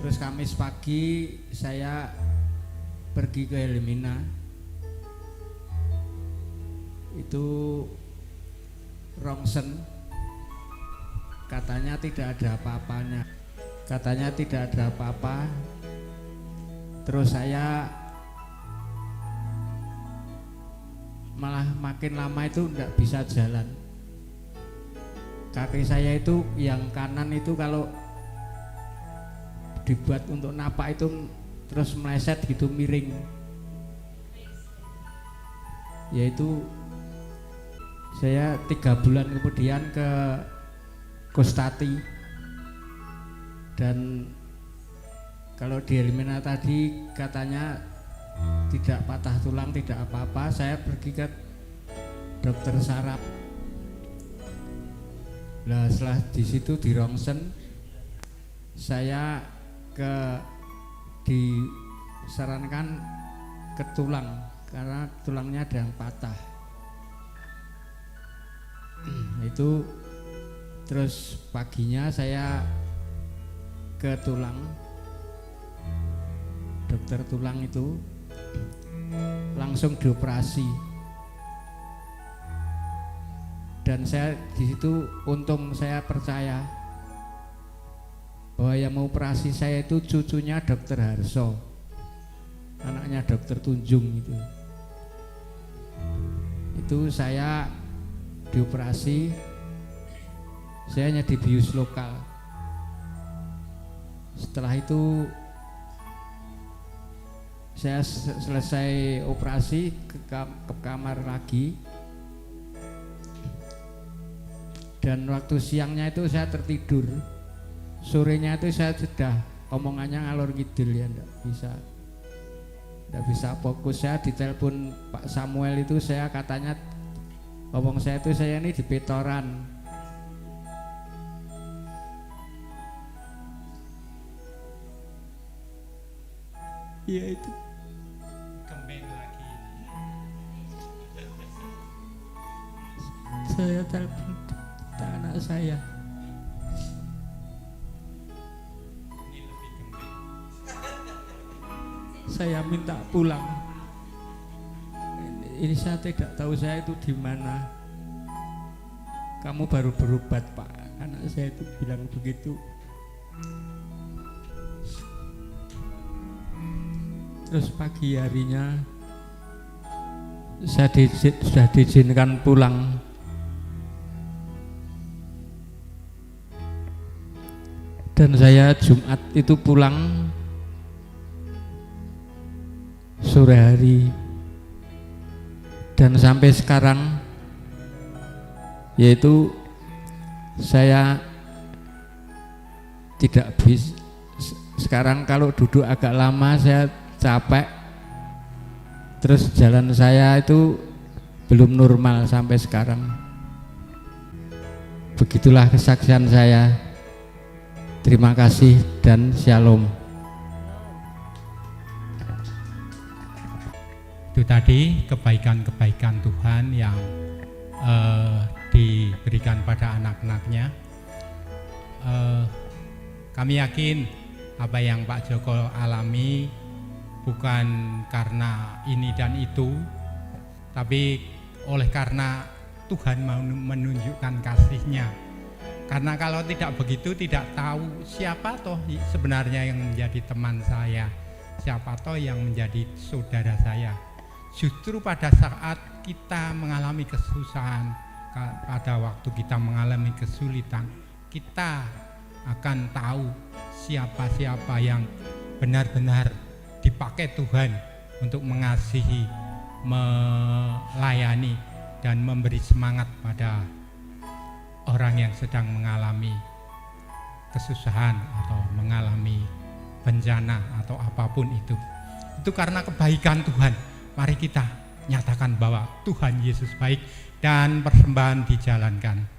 Terus Kamis pagi saya pergi ke Elimina, itu rongsen, katanya tidak ada apa-apanya, katanya tidak ada apa-apa. Terus saya malah makin lama itu tidak bisa jalan. Kaki saya itu yang kanan itu kalau dibuat untuk napak itu terus meleset gitu, miring. Yaitu saya 3 bulan kemudian ke Kostati, dan kalau di Elimina tadi katanya tidak patah tulang, tidak apa-apa. Saya pergi ke dokter saraf. Nah, setelah di situ di rongsen, saya disarankan ke tulang karena tulangnya ada yang patah. Itu terus paginya saya ke tulang, dokter tulang itu langsung dioperasi. Dan saya di situ untung saya percaya bahwa yang mau operasi saya itu cucunya dokter Harso, anaknya dokter Tunjung itu saya dioperasi. Saya hanya dibius lokal. Setelah itu saya selesai operasi ke kamar lagi, dan waktu siangnya itu saya tertidur, sorenya itu saya sudah omongannya ngalor ngidul ya, enggak bisa. Tidak bisa fokus. Saya ditelepon Pak Samuel itu, saya katanya ngomong saya ini di Petoran. Iya itu. Kembali lagi. Saya telepon anak saya. Saya minta pulang. Ini saya tidak tahu saya itu di mana. Kamu baru berobat, Pak. Anak saya itu bilang begitu. Terus pagi harinya saya sudah diizinkan pulang. Dan saya Jumat itu pulang sore hari. Dan sampai sekarang yaitu saya tidak bisa. Sekarang kalau duduk agak lama saya capek, terus jalan saya itu belum normal sampai sekarang. Begitulah kesaksian saya. Terima kasih dan shalom. Itu tadi kebaikan-kebaikan Tuhan yang diberikan pada anak-anaknya. Kami yakin apa yang Pak Joko alami bukan karena ini dan itu, tapi oleh karena Tuhan mau menunjukkan kasih-Nya. Karena kalau tidak begitu tidak tahu siapa toh sebenarnya yang menjadi teman saya, siapa toh yang menjadi saudara saya. Justru pada saat kita mengalami kesusahan, pada waktu kita mengalami kesulitan, kita akan tahu siapa-siapa yang benar-benar dipakai Tuhan untuk mengasihi, melayani, dan memberi semangat pada orang yang sedang mengalami kesusahan atau mengalami bencana atau apapun itu. Itu karena kebaikan Tuhan. Mari kita nyatakan bahwa Tuhan Yesus baik dan persembahan dijalankan.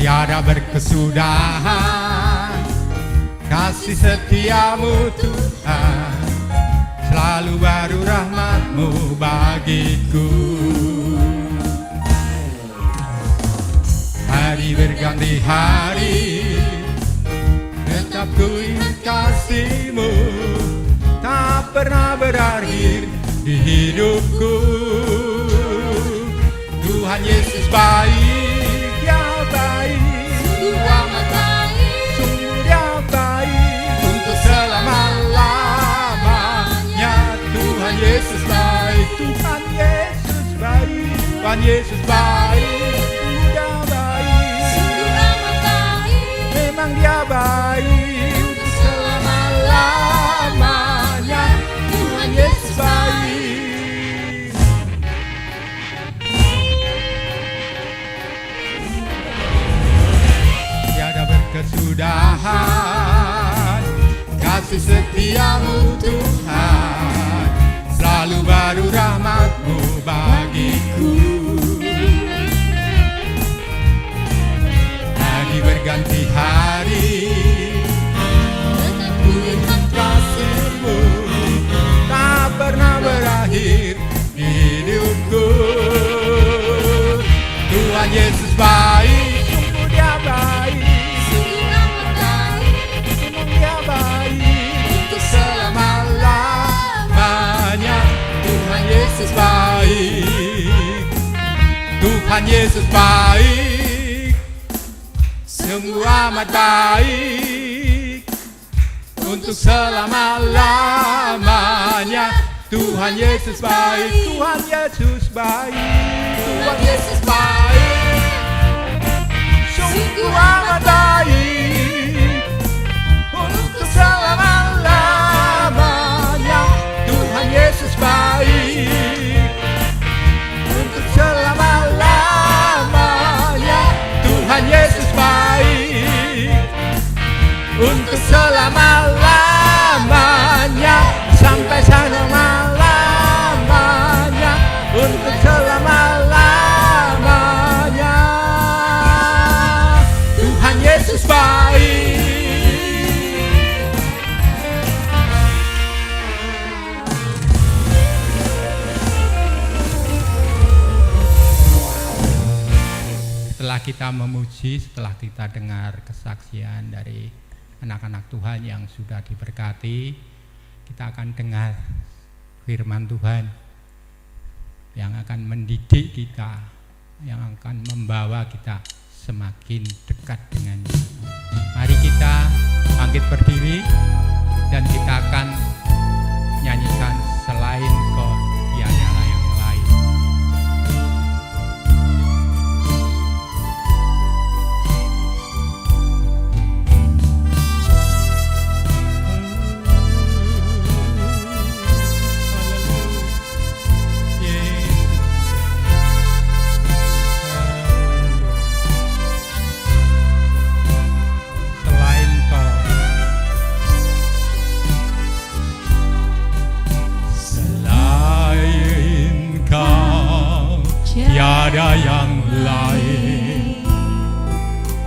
Tiada berkesudahan kasih setiamu Tuhan, selalu baru rahmat-Mu bagiku. Hari berganti hari, tetap ku ingat kasih-Mu, tak pernah berakhir di hidupku. Tuhan Yesus baik, Sungguh amat baik, sungguh Dia baik untuk selama-lamanya. Tuhan Yesus baik, Tuhan Yesus baik, Tuhan Yesus baik, Dia baik, sungguh amat baik, memang Dia baik untuk selama-lamanya. Tuhan Yesus baik. Kesudahan kasih setiamu Tuhan, selalu baru rahmat-Mu bagiku. Hari berganti hari, tetap ku ingat kasih-Mu, tak pernah berakhir di hidupku. Tuhan Yesus baik, sungguh Dia baik, Yesus baik, Tuhan Yesus baik, sungguh amat baik untuk selama-lamanya. Tuhan Yesus baik, Tuhan Yesus baik, Tuhan Yesus baik, sungguh amat baik untuk selama-lamanya. Tuhan Yesus baik untuk selama-lamanya. Tuhan Yesus baik untuk selama-lamanya, sampai selama-lamanya, untuk selama-lamanya. Tuhan Yesus baik. Setelah kita memuji, setelah kita dengar kesaksian dari anak-anak Tuhan yang sudah diberkati, kita akan dengar firman Tuhan yang akan mendidik kita, yang akan membawa kita semakin dekat dengannya. Mari kita bangkit berdiri dan kita akan nyanyikan Selain Kau Tiada Yang Lain. Tiada yang lain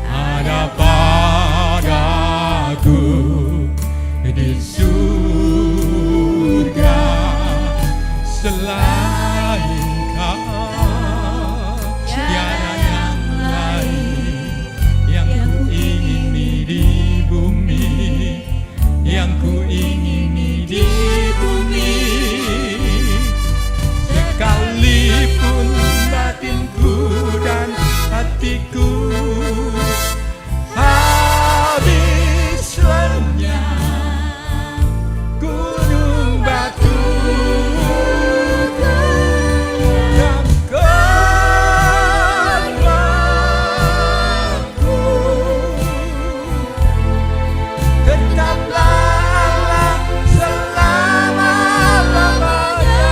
ada padaku di surga, selain Kau tiada yang lain yang ku ingini di bumi, yang ku ingini di bumi. Sekalipun batinku dan hatiku habis lenyap gunung batu dan korbanku, tetaplah Allah selama-lamanya.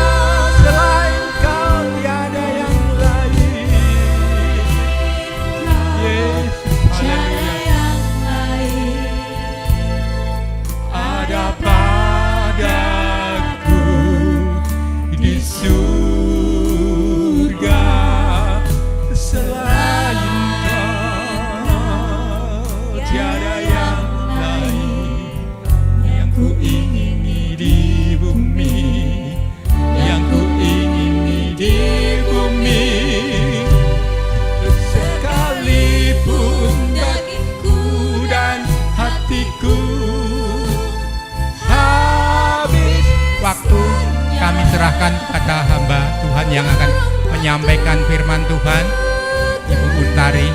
Selain Kau tiada yang lain, Yesus, haleluya. Ada padaku di surga, selain Kau tiada yang lain yang ku ingini di bumi, yang ku ingini di bumi. Sekalipun dagingku dan hatiku habis. Waktu kami serahkan pada hamba Tuhan yang akan menyampaikan firman Tuhan, Ibu Untari.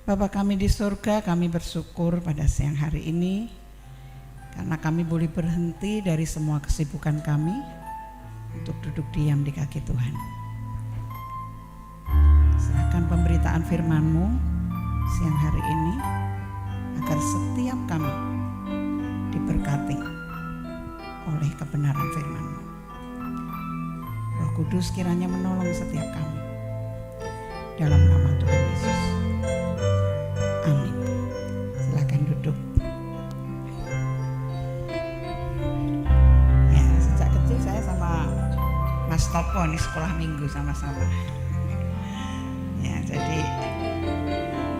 Bapa kami di surga, kami bersyukur pada siang hari ini karena kami boleh berhenti dari semua kesibukan kami untuk duduk diam di kaki Tuhan. Serahkan pemberitaan firman-Mu siang hari ini agar setiap kami diberkati oleh kebenaran firman-Mu. Roh Kudus kiranya menolong setiap kami. Dalam nama Tuhan Yesus. Amin. Silakan duduk. Ya, sejak kecil saya sama Mas Topo ini sekolah minggu sama-sama. Ya, jadi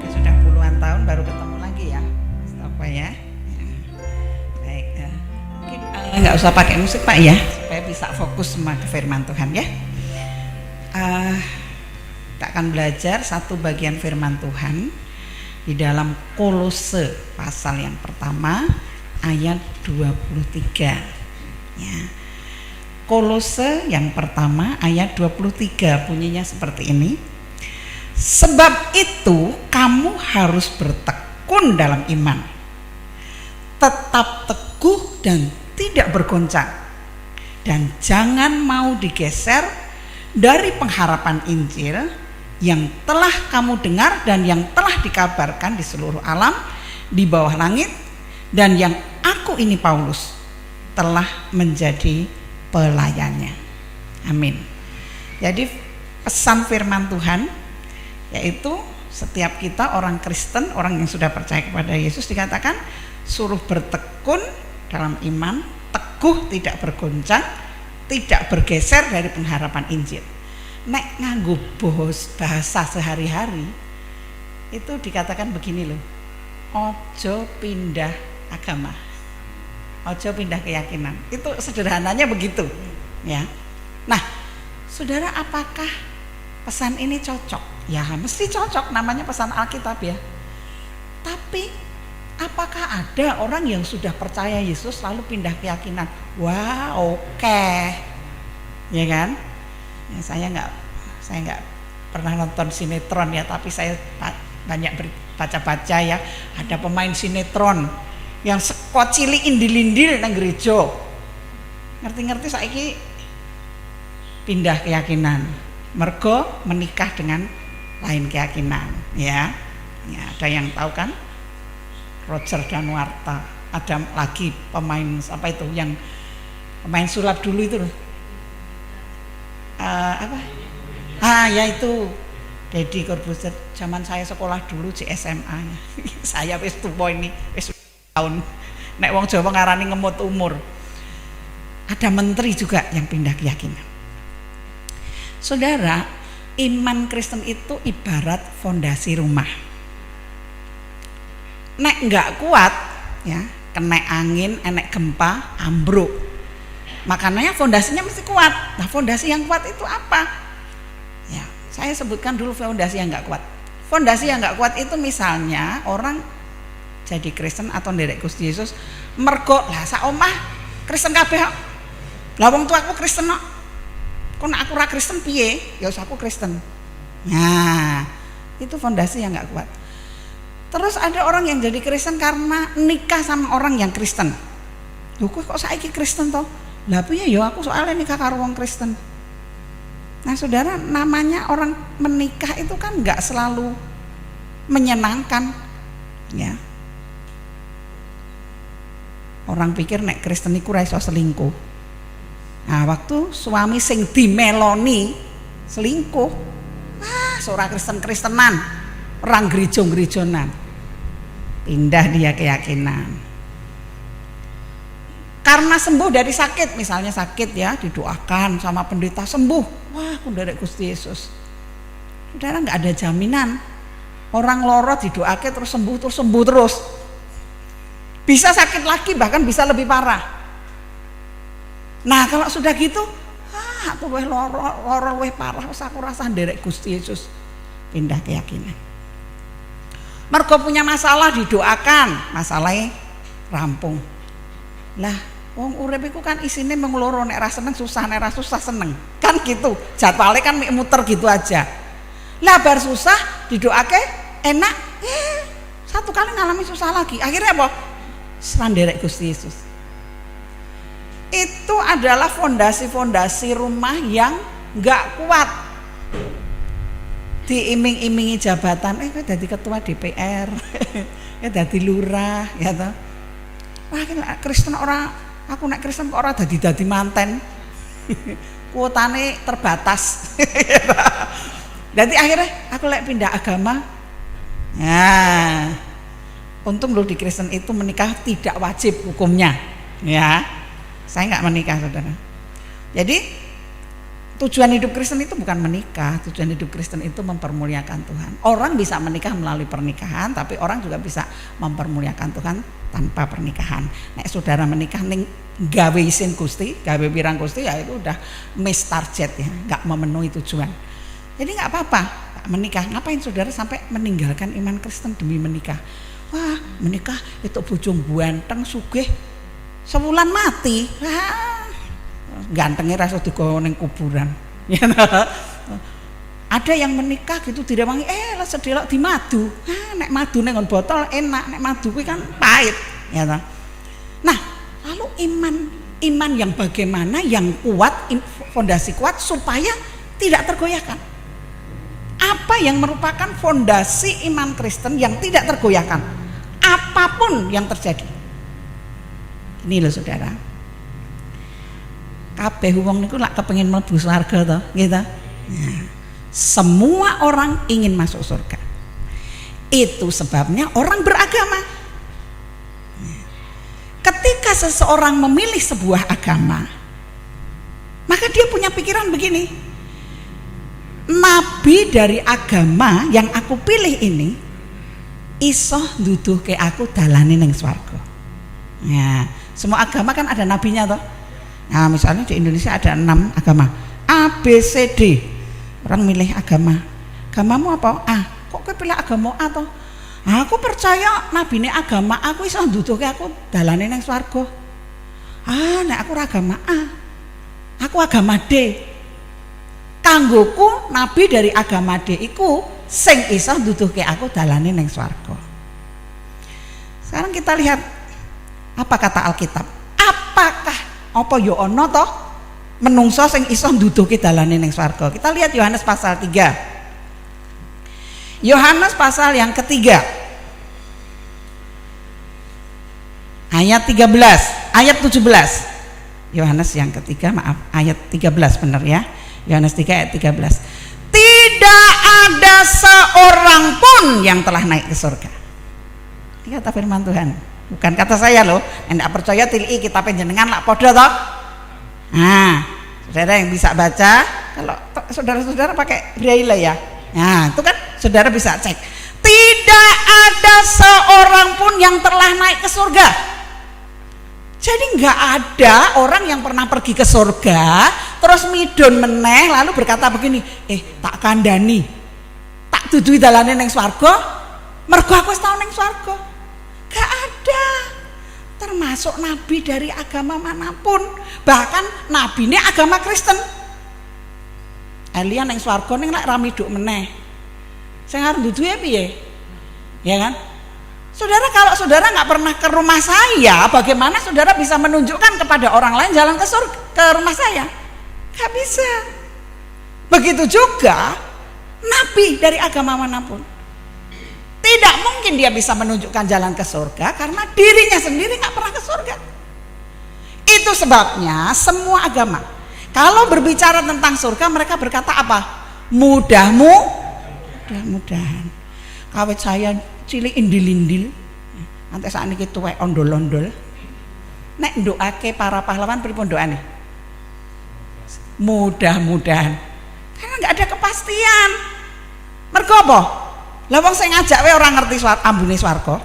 sudah puluhan tahun baru ketemu lagi ya, Mas Topo ya. Baik, mungkin nggak usah pakai musik Pak ya, supaya bisa fokus sama firman Tuhan ya. Kita akan belajar satu bagian firman Tuhan di dalam Kolose pasal yang pertama ayat 23 ya. Kolose yang pertama ayat 23 bunyinya seperti ini. Sebab itu kamu harus bertekun dalam iman, tetap teguh dan tidak bergoncang, dan jangan mau digeser dari pengharapan Injil yang telah kamu dengar dan yang telah dikabarkan di seluruh alam di bawah langit, dan yang aku ini Paulus telah menjadi pelayannya. Amin. Jadi pesan firman Tuhan yaitu setiap kita orang Kristen, orang yang sudah percaya kepada Yesus, dikatakan suruh bertekun dalam iman, teguh tidak bergoncang, tidak bergeser dari pengharapan Injil. Nek nganggo bahasa sehari-hari itu dikatakan begini loh, ojo pindah agama, ojo pindah keyakinan. Itu sederhananya begitu ya. Nah saudara, apakah pesan ini cocok? Ya mesti cocok, namanya pesan Alkitab ya. Tapi apakah ada orang yang sudah percaya Yesus lalu pindah keyakinan? Wah oke. Ya kan? Ya, saya nggak pernah nonton sinetron ya, tapi saya banyak baca-baca ya, ada pemain sinetron yang sekot cilik indil-indil nang gereja, ngerti-ngerti saiki pindah keyakinan, mergo menikah dengan lain keyakinan ya. Ya ada yang tahu kan, Roger Danuarta. Ada lagi pemain apa itu yang pemain sulap dulu itu loh, apa? Ya itu Deddy Corbuzier. Zaman saya sekolah dulu di SMA ya. Saya wis tuwa ini, wis tahun. Nek wong Jawa ngarani ngemut umur. Ada menteri juga yang pindah keyakinan. Saudara, iman Kristen itu ibarat fondasi rumah. Nek enggak kuat ya, kena angin, enek gempa, ambruk. Makanya fondasinya mesti kuat. Nah, fondasi yang kuat itu apa? Ya, saya sebutkan dulu fondasi yang enggak kuat. Fondasi yang enggak kuat itu misalnya orang jadi Kristen atau nderek Gusti Yesus mergo lah sak omah Kristen kabeh kok. Lah wong tuaku Kristen kok. Kok nek aku ora Kristen piye? Ya wis aku Kristen. Nah, itu fondasi yang enggak kuat. Terus ada orang yang jadi Kristen karena nikah sama orang yang Kristen. Loh kok saiki Kristen toh? Lah piye ya aku soalnya nikah karo wong Kristen. Nah saudara, namanya orang menikah itu kan enggak selalu menyenangkan ya. Orang pikir nek Kristen iku ora iso selingkuh. Nah, waktu suami sing dimeloni selingkuh, seorang Kristen-Kristenan, orang gereja-gerejonan, pindah dia keyakinan. Karena sembuh dari sakit, misalnya sakit ya, didoakan sama pendeta sembuh. Wah, aku nderek Gusti Yesus. Saudara, nggak ada jaminan. Orang loro didoakan terus sembuh terus. Bisa sakit lagi, bahkan bisa lebih parah. Nah kalau sudah gitu, aku luwih loro luwih parah, aku rasa nderek Gusti Yesus, pindah keyakinan. Mergo punya masalah didoakan, masalahnya rampung. Lah, wong urip iku kan isine mung loro, nek ra seneng susah, nek ra susah seneng. Kan gitu. Jadwalnya kan muter gitu aja. Lah bar susah didoake enak, satu kali ngalami susah lagi. Akhirnya apa? Nderek Gusti Yesus. Itu adalah fondasi-fondasi rumah yang enggak kuat. diiming-imingi jabatan, kowe dadi ketua DPR, dadi lurah, ya toh. Wah, nek Kristen ora, aku nek Kristen kok ora dadi manten. Kuotane terbatas. Jadi akhirnya aku lek pindah agama. Nah, untung loh di Kristen itu menikah tidak wajib hukumnya. Ya, saya nggak menikah, saudara. Jadi tujuan hidup Kristen itu bukan menikah, tujuan hidup Kristen itu mempermuliakan Tuhan. Orang bisa menikah melalui pernikahan, tapi orang juga bisa mempermuliakan Tuhan tanpa pernikahan. Nek saudara menikah ning gawe isin Gusti, gawe pirang Gusti, ya itu udah miss target ya, nggak memenuhi tujuan. Jadi nggak apa-apa menikah. Ngapain saudara sampai meninggalkan iman Kristen demi menikah? Wah, menikah itu bojong buanteng sugih sebulan mati. Gantengnya rasa digawa ning kuburan. Ada yang menikah gitu tidak wangi, lah sedelok di madu. Nek madu ning botol enak, nek madu kuwi kan pahit, ya toh. Nah, lalu iman yang bagaimana yang kuat, fondasi kuat supaya tidak tergoyahkan. Apa yang merupakan fondasi iman Kristen yang tidak tergoyahkan? Apapun yang terjadi. Ini loh saudara. Kabeh wong niku lak kepengin mlebu surga to, nggih ta? Nah, semua orang ingin masuk surga. Itu sebabnya orang beragama. Ketika seseorang memilih sebuah agama, maka dia punya pikiran begini, nabi dari agama yang aku pilih ini iso nduduhke aku dalane ning swarga. Ya, semua agama kan ada nabinya toh. Nah, misalnya di Indonesia ada 6 agama, A, B, C, D. Orang milih agama. Agamamu apa? A. Kok kowe pilih agama A toh? Aku percaya nabine agama aku iso nduduhke aku dalane ning swarga. Nek aku ora agama A. Aku agama D. Kanggoku nabi dari agama D iku sing iso nduduhke aku dalane ning swarga. Sekarang kita lihat apa kata Alkitab. Apakah apa yo ana to menungso sing iso nduduhke dalane ning swarga? Kita lihat Yohanes pasal 3. Yohanes pasal yang ketiga ayat 13, ayat 17. Yohanes yang ketiga, maaf, ayat 13 benar ya. Yohanes 3 ayat 13. Tidak ada seorang pun yang telah naik ke surga. Ini kata firman Tuhan, bukan kata saya loh. Nek percaya tilii kitab panjenengan lak padha toh. Nah, saudara yang bisa baca, kalau saudara-saudara pakai braille ya. Nah, itu kan saudara bisa cek. Tidak ada seorang pun yang telah naik ke surga. Jadi nggak ada orang yang pernah pergi ke surga terus midun meneh lalu berkata begini, tak kandani, tak duduhi dalane ning swarga, mergo aku wis tau ning swarga. Gak ada. Termasuk nabi dari agama manapun, bahkan nabine agama Kristen. Elia ning swarga ning lek ra miduk meneh. Sing arep duduhe piye? Ya kan? Saudara, kalau saudara nggak pernah ke rumah saya, bagaimana saudara bisa menunjukkan kepada orang lain jalan ke rumah saya? Gak bisa. Begitu juga nabi dari agama manapun. Tidak mungkin dia bisa menunjukkan jalan ke surga karena dirinya sendiri nggak pernah ke surga. Itu sebabnya semua agama kalau berbicara tentang surga mereka berkata apa? Mudah-mudahan. Kawit saya cilik indil-indil nanti saat ini tuwek ondol-ondol nek ndoake para pahlawan pripun doane? Mudah-mudahan. Karena nggak ada kepastian. Mergo apa? Lah wong sing ngajak wae ora ngerti ambune swarga.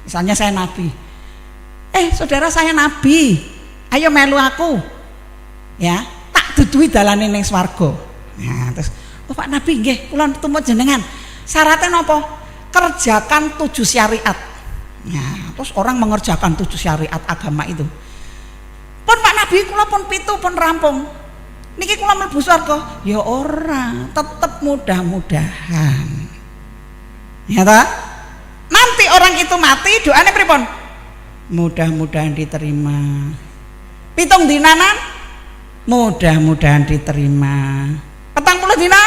Misalnya saya nabi. Saudara saya nabi. Ayo melu aku. Ya, tak duduhi dalane ning swarga. Nah, terus Pak Nabi nggih, kula tumut jenengan. Syaratnya napa? Kerjakan 7 syariat. Nah, terus orang mengerjakan 7 syariat agama itu. Pun Pak Nabi kula pun 7 pun rampung. Niki kula mlebu swarga. Ya ora, tetep mudah-mudahan. Ya ta? Nanti orang itu mati, doanya pripun? Mudah-mudahan diterima. 7 dinanan, mudah-mudahan diterima. 40 dina,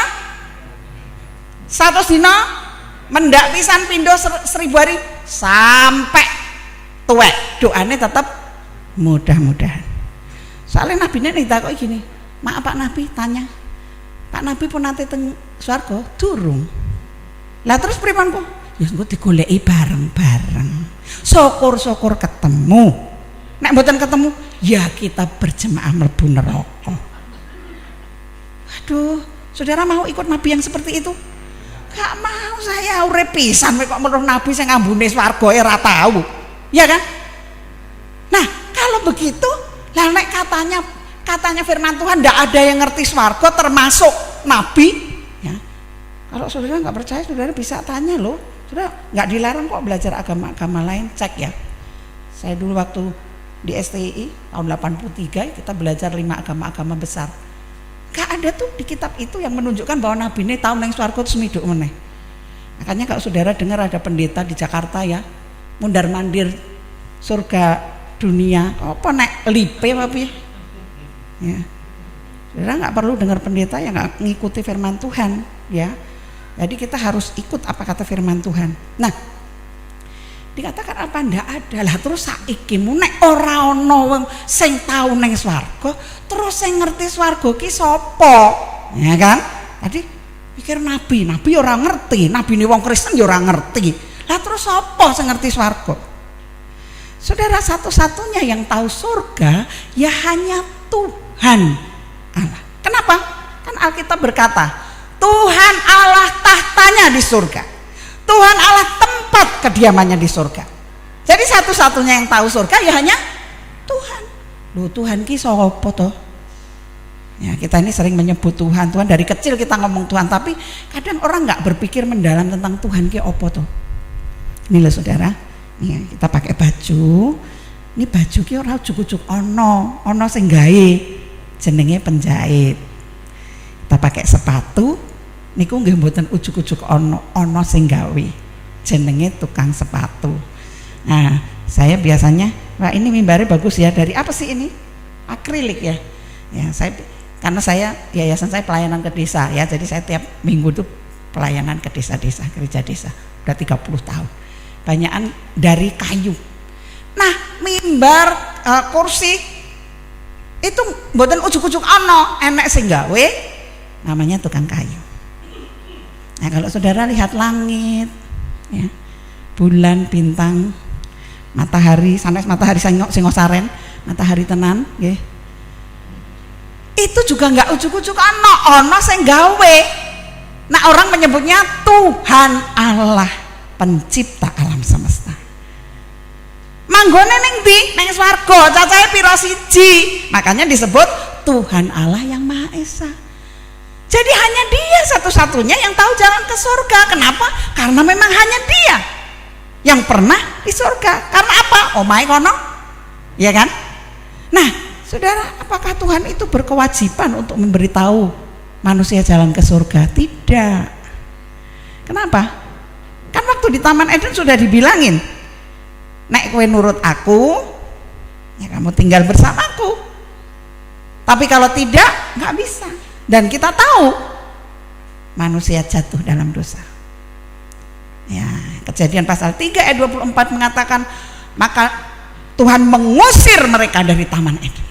100 dina mendak pisan pindho 1000 hari sampai tuwek. Doane tetap mudah-mudahan. Soalnya Nabi ini ditakoki gini, maaf Pak Nabi, tanya Pak Nabi pun nanti teng swarga durung. Lah terus pripun kok? Ya engko digoleki bareng-bareng. Syukur-syukur ketemu. Nek mboten ketemu, ya kita berjemaah mlebu neraka. Aduh, saudara mau ikut Nabi yang seperti itu? Gak mau, saya urip pisan kok menuh Nabi sing ambune swarga ora tahu. Ya kan? Nah, kalau begitu, lah nek katanya firman Tuhan ndak ada yang ngerti swarga termasuk Nabi, ya. Kalau saudara nggak percaya, saudara bisa tanya loh. Saudara nggak dilarang kok belajar agama-agama lain, cek ya. Saya dulu waktu di STI tahun 83 kita belajar 5 agama-agama besar. Gak ada tuh di kitab itu yang menunjukkan bahwa Nabi ini tahu neng swarga terus miduk meneh. Makanya kalau saudara dengar ada pendeta di Jakarta ya, mundar-mandir surga dunia, apa nek lipe apa ya. Saudara nggak perlu dengar pendeta yang nggak ngikuti firman Tuhan ya. Jadi kita harus ikut apa kata firman Tuhan. Nah, dikatakan apa ndak ada lah, terus saiki mu nek ora ana wong sing tau ning swarga, terus sing ngerti swarga ki sapa? Ya kan? Tadi pikir nabi ora ngerti, nabine wong Kristen ya ora ngerti. Lah terus sapa sing ngerti swarga? Saudara, satu-satunya yang tahu surga ya hanya Tuhan Allah. Kenapa? Kan Alkitab berkata, Tuhan Allah tahtanya di surga. Tuhan Allah tempat kediamannya di surga. Jadi satu-satunya yang tahu surga ya hanya Tuhan. Loh, Tuhan ki sapa toh? Ya, kita ini sering menyebut Tuhan. Tuhan dari kecil kita ngomong Tuhan, tapi kadang orang nggak berpikir mendalam tentang Tuhan ki apa toh. Ini loh saudara, nih kita pakai baju. Ini baju ki ora ujug-ujug ono sing gawe, jenenge penjahit. Kita pakai sepatu, niku nggih mboten ujug-ujug ono sing gawe, jenenge tukang sepatu. Nah, saya biasanya, wah ini mimbarnya bagus ya, dari apa sih ini? Akrilik ya. Ya, karena saya yayasan saya pelayanan ke desa ya, jadi saya tiap minggu tuh pelayanan ke desa-desa, gereja desa. Udah 30 tahun. Banyakan dari kayu. Nah, mimbar, kursi itu mboten ujug-ujug ono, enek sing gawe, namanya tukang kayu. Nah, kalau saudara lihat langit, ya, bulan, bintang, matahari, sanes matahari Singosaren, matahari tenan, nggih. Itu juga nggak ujug-ujug ono sing gawe. Nah, orang menyebutnya Tuhan Allah, pencipta alam semesta. Manggone ning ndi? Ning swarga, cacahe pira siji. Makanya disebut Tuhan Allah yang Maha Esa. Jadi hanya Dia satu-satunya yang tahu jalan ke surga. Kenapa? Karena memang hanya Dia yang pernah di surga. Karena apa? Omahe kono, ya kan? Nah, saudara, apakah Tuhan itu berkewajiban untuk memberitahu manusia jalan ke surga? Tidak. Kenapa? Kan waktu di Taman Eden sudah dibilangin, nek kowe nurut aku, ya kamu tinggal bersamaku. Tapi kalau tidak, nggak bisa. Dan kita tahu manusia jatuh dalam dosa. Ya, Kejadian pasal 3 ayat 24 mengatakan, maka Tuhan mengusir mereka dari Taman Eden.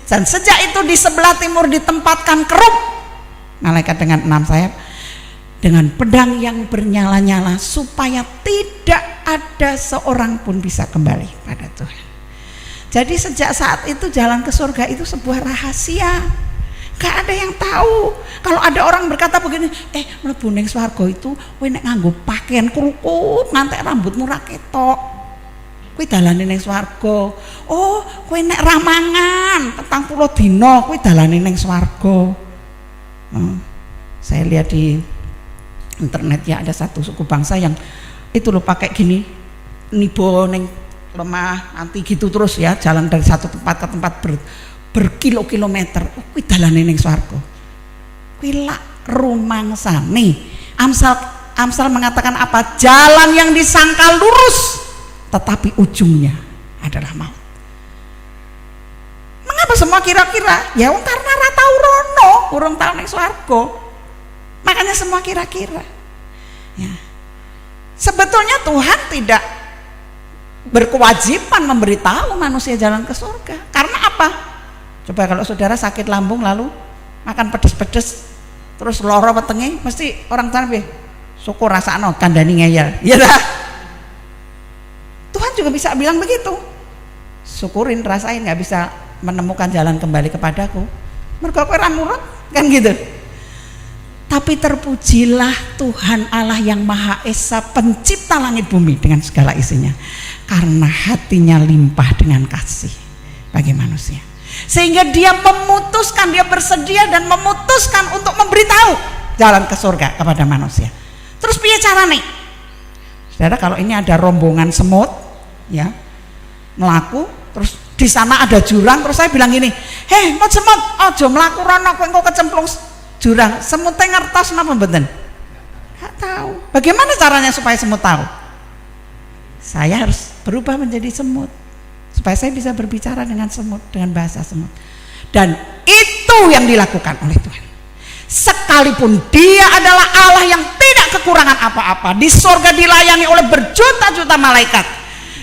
Dan sejak itu di sebelah timur ditempatkan kerub, malaikat dengan 6 sayap, dengan pedang yang bernyala-nyala, supaya tidak ada seorang pun bisa kembali pada Tuhan. Jadi sejak saat itu jalan ke surga itu sebuah rahasia. Gak ada yang tahu. Kalau ada orang berkata begini, mlebu ning swarga itu kowe nek nganggo pakaian krukut ngantek rambutmu ra ketok, kowe dalane ning swarga. Oh, kowe nek ramangan 40 dina kowe dalane ning swarga. Saya lihat di internet ya, ada satu suku bangsa yang itu loh pakai gini, nibo neng lemah nanti gitu terus ya, jalan dari satu tempat ke tempat berkilo-kilometer. Kuwi dalane ning swarga. Kuwi lak rumangsane. Amsal mengatakan apa? Jalan yang disangka lurus tetapi ujungnya adalah maut. Mengapa semua kira-kira? Ya karena ra tau rono, urung tau ning swarga. Makanya semua kira-kira. Ya. Sebetulnya Tuhan tidak berkewajiban memberitahu manusia jalan ke surga. Karena apa? Coba kalau saudara sakit lambung lalu makan pedes-pedes terus loro wetenge, mesti orang tua syukur rasakno kandhani ngeyel. Iya dah. Tuhan juga bisa bilang begitu. Syukurin, rasain, nggak bisa menemukan jalan kembali kepadaku. Mergo kowe ora nurut, kan gitu. Tapi terpujilah Tuhan Allah yang Maha Esa, pencipta langit bumi dengan segala isinya, karena hatinya limpah dengan kasih bagi manusia, sehingga dia memutuskan, dia bersedia dan memutuskan untuk memberitahu jalan ke surga kepada manusia. Terus piye carane? Saudara, kalau ini ada rombongan semut ya melaku, terus di sana ada jurang, terus saya bilang gini, heh mot semut, ojo melaku rono kowe engko kecemplung jurang. Semutnya ngertos napa mboten? Gak tahu. Bagaimana caranya supaya semut tahu? Saya harus berubah menjadi semut supaya saya bisa berbicara dengan semut, dengan bahasa semut. Dan itu yang dilakukan oleh Tuhan. Sekalipun dia adalah Allah yang tidak kekurangan apa-apa, di surga dilayani oleh berjuta-juta malaikat,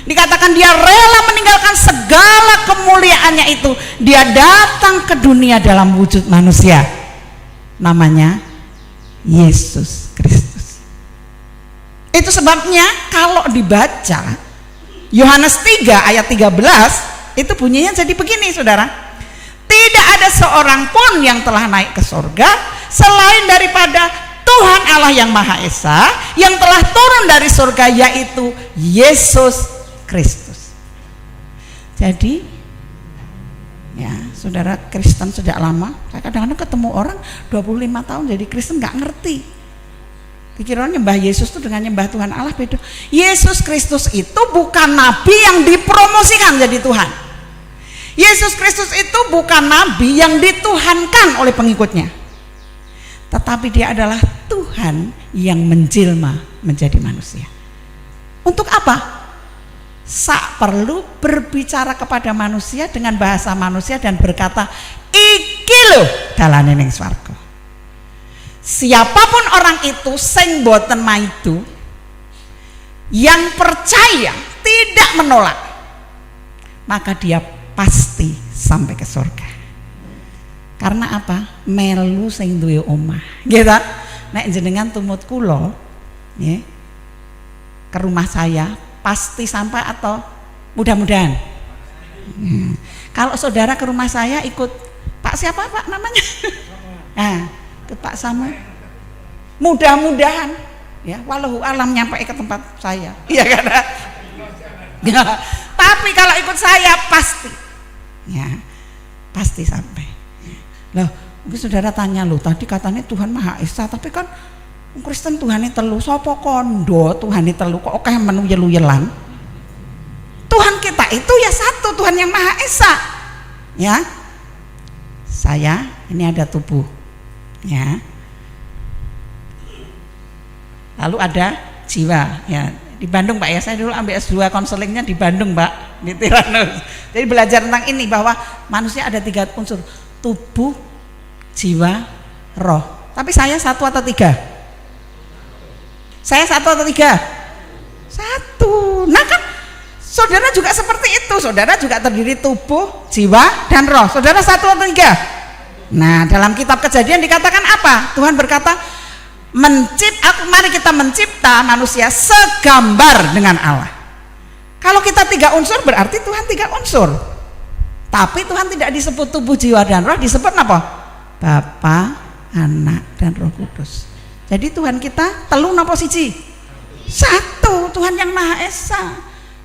dikatakan dia rela meninggalkan segala kemuliaannya itu, dia datang ke dunia dalam wujud manusia, namanya Yesus Kristus. Itu sebabnya kalau dibaca Yohanes 3 ayat 13 itu bunyinya jadi begini, saudara. Tidak ada seorang pun yang telah naik ke surga selain daripada Tuhan Allah yang Maha Esa, yang telah turun dari surga, yaitu Yesus Kristus. Jadi ya, saudara Kristen sejak lama, saya kadang-kadang ketemu orang 25 tahun jadi Kristen nggak ngerti. Pikiran nyembah Yesus itu dengan nyembah Tuhan Allah beda. Yesus Kristus itu bukan nabi yang dipromosikan jadi Tuhan. Yesus Kristus itu bukan nabi yang dituhankan oleh pengikutnya, tetapi dia adalah Tuhan yang menjelma menjadi manusia. Untuk apa? Sak perlu berbicara kepada manusia dengan bahasa manusia dan berkata, iki lho dalane ning swarga. Siapapun orang itu sing boten maidu, yang percaya tidak menolak, maka dia pasti sampai ke surga. Karena apa? Melu sing duwe omah. Gitu. Nek jenengan tumut kula nggih ke rumah saya pasti sampai atau mudah-mudahan. Kalau saudara ke rumah saya ikut Pak siapa Pak namanya? Nah, ikut Pak Samuel. Mudah-mudahan ya, walau alam nyampe ke tempat saya. Iya kan? Ya, tapi kalau ikut saya pasti ya, pasti sampai. Loh, mungkin saudara tanya, loh tadi katanya Tuhan Maha Esa, tapi kan Kristen Tuhane telu, sapa kondo Tuhane telu kok akeh menu yelu-yelan. Tuhan kita itu ya satu, Tuhan yang Maha Esa. Ya. Saya ini ada tubuh. Ya. Lalu ada jiwa, ya. Di Bandung Pak ya, saya dulu ambil S2 konselingnya di Bandung Pak, di Tiranus. Jadi belajar tentang ini bahwa manusia ada 3 unsur, tubuh, jiwa, roh. Tapi saya 1 atau 3? Saya 1 atau 3? 1. Nah kan saudara juga seperti itu, saudara juga terdiri tubuh, jiwa, dan roh. Saudara 1 atau 3? Nah dalam kitab Kejadian dikatakan apa? Tuhan berkata, mari kita mencipta manusia segambar dengan Allah. Kalau kita 3 unsur berarti Tuhan 3 unsur. Tapi Tuhan tidak disebut tubuh, jiwa, dan roh, disebut apa? Bapa, Anak, dan Roh Kudus. Jadi Tuhan kita telu napa siji? 1, Tuhan yang Maha Esa.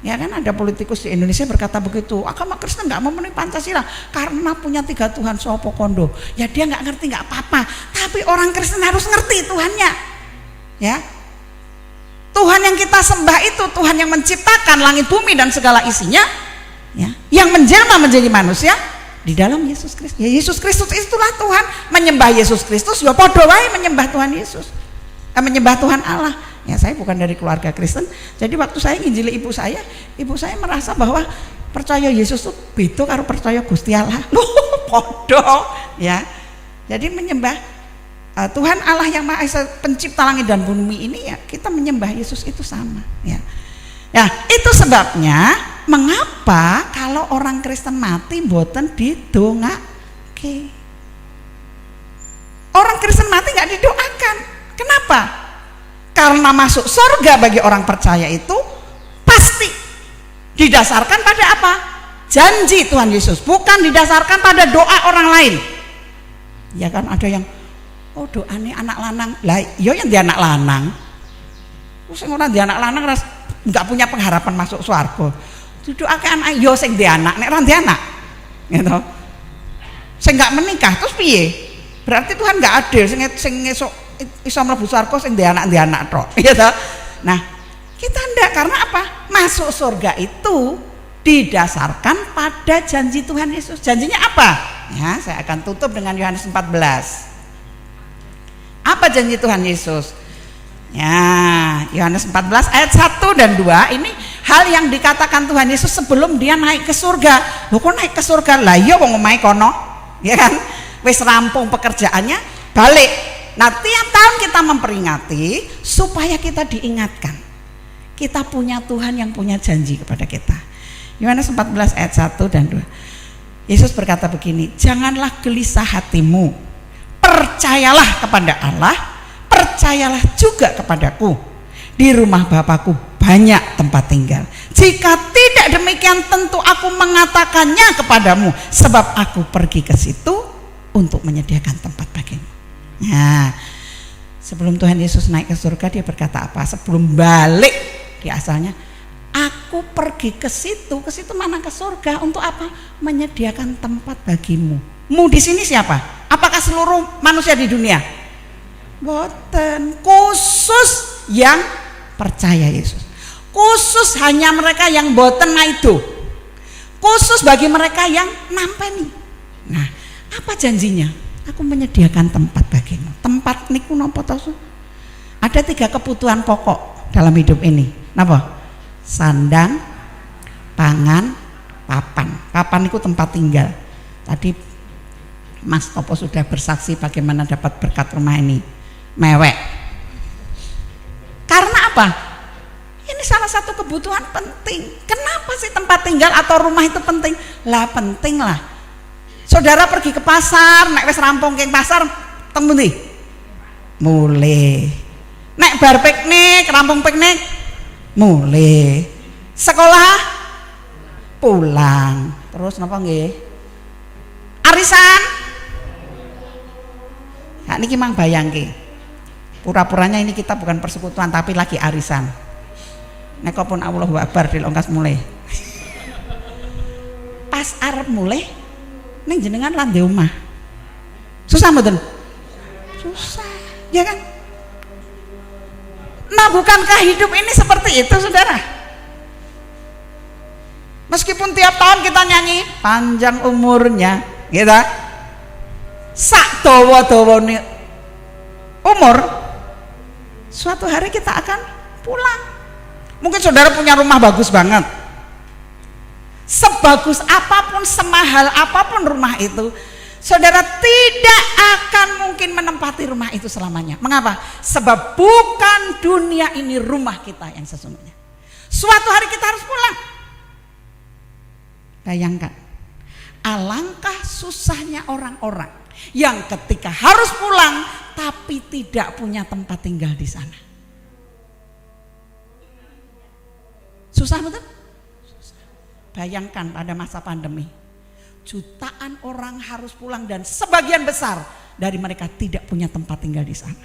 Ya kan ada politikus di Indonesia berkata begitu, agama Kristen nggak memenuhi Pancasila karena punya 3 Tuhan, sopo kondo. Ya dia nggak ngerti nggak apa-apa, tapi orang Kristen harus ngerti Tuhannya. Ya, Tuhan yang kita sembah itu Tuhan yang menciptakan langit bumi dan segala isinya, ya, yang menjelma menjadi manusia di dalam Yesus Kristus. Ya Yesus Kristus itulah Tuhan. Menyembah Yesus Kristus ya padha wae menyembah Tuhan Yesus, menyembah Tuhan Allah. Ya saya bukan dari keluarga Kristen, jadi waktu saya nginjili ibu saya merasa bahwa percaya Yesus itu beda karo percaya Gusti Allah. Loh, podo ya. Jadi menyembah Tuhan Allah yang Maha Esa, pencipta langit dan bumi ini, ya kita menyembah Yesus itu sama, ya. Ya, itu sebabnya mengapa kalau orang Kristen mati mboten didongake. Orang Kristen mati nggak didoakan. Kenapa? Karena masuk surga bagi orang percaya itu pasti didasarkan pada apa? Janji Tuhan Yesus, bukan didasarkan pada doa orang lain. Ya kan, ada yang doane anak lanang. Lah iya yang di anak lanang. Sing ora di anak lanang nggak punya pengharapan masuk surga. Doake anak yo sing di anak, nek ora di anak. Gitu. Sing nggak menikah terus piye? Berarti Tuhan nggak adil, sing esuk iso mlebu surga sing di anak tok. Gitu. Nah, kita ndak, karena apa? Masuk surga itu didasarkan pada janji Tuhan Yesus. Janjinya apa? Ya, saya akan tutup dengan Yohanes 14. Apa janji Tuhan Yesus? Ya, Yohanes 14 ayat 1 dan 2 ini hal yang dikatakan Tuhan Yesus sebelum dia naik ke surga. Loh, kok naik ke surga? Lah iya wong omahe kono, ya kan? Wis rampung pekerjaannya, balik. Nah, tiap tahun kita memperingati supaya kita diingatkan. Kita punya Tuhan yang punya janji kepada kita. Yohanes 14 ayat 1 dan 2. Yesus berkata begini, "Janganlah gelisah hatimu. Percayalah kepada Allah, percayalah juga kepadaku. Di rumah Bapakku banyak tempat tinggal. Jika tidak demikian tentu aku mengatakannya kepadamu, sebab aku pergi ke situ untuk menyediakan tempat bagimu." Nah, sebelum Tuhan Yesus naik ke surga dia berkata apa? Sebelum balik di asalnya, aku pergi ke situ mana? Ke surga. Untuk apa? Menyediakan tempat bagimu. Mu di sini siapa? Apakah seluruh manusia di dunia? Boten, khusus yang percaya Yesus. Khusus hanya mereka yang boten ngaido. Khusus bagi mereka yang nampeni. Nah, apa janjinya? Aku menyediakan tempat bagimu. Tempat niku napa to? Ada 3 kebutuhan pokok dalam hidup ini. Napa? Sandang, pangan, papan. Papan niku tempat tinggal. Tadi Mas Topo sudah bersaksi bagaimana dapat berkat rumah ini. Mewek. Karena apa? Ini salah satu kebutuhan penting. Kenapa sih tempat tinggal atau rumah itu penting? Lah penting lah. Saudara pergi ke pasar, nek wis rampung ke pasar, temu ndi? Mulai. Nek bar piknik, rampung piknik, mulai. Sekolah, pulang. Terus napa nggih? Arisan. Nah, niki mang bayangke. Pura-puranya ini kita bukan persekutuan tapi lagi arisan. Nek pun Allahu Akbar dilongkas mulai. Pas arep mulai ning jenengan lande omah. Susah mboten? Susah, ya kan? Nah, bukankah hidup ini seperti itu, Saudara? Meskipun tiap tahun kita nyanyi panjang umurnya, gitu. Sak dawa-dawane umur, suatu hari kita akan pulang. Mungkin saudara punya rumah bagus banget, sebagus apapun, semahal apapun rumah itu, saudara tidak akan mungkin menempati rumah itu selamanya. Mengapa? Sebab bukan dunia ini rumah kita yang sesungguhnya. Suatu hari kita harus pulang. Bayangkan, alangkah susahnya orang-orang yang ketika harus pulang tapi tidak punya tempat tinggal di sana. Susah betul? Bayangkan pada masa pandemi, jutaan orang harus pulang dan sebagian besar dari mereka tidak punya tempat tinggal di sana.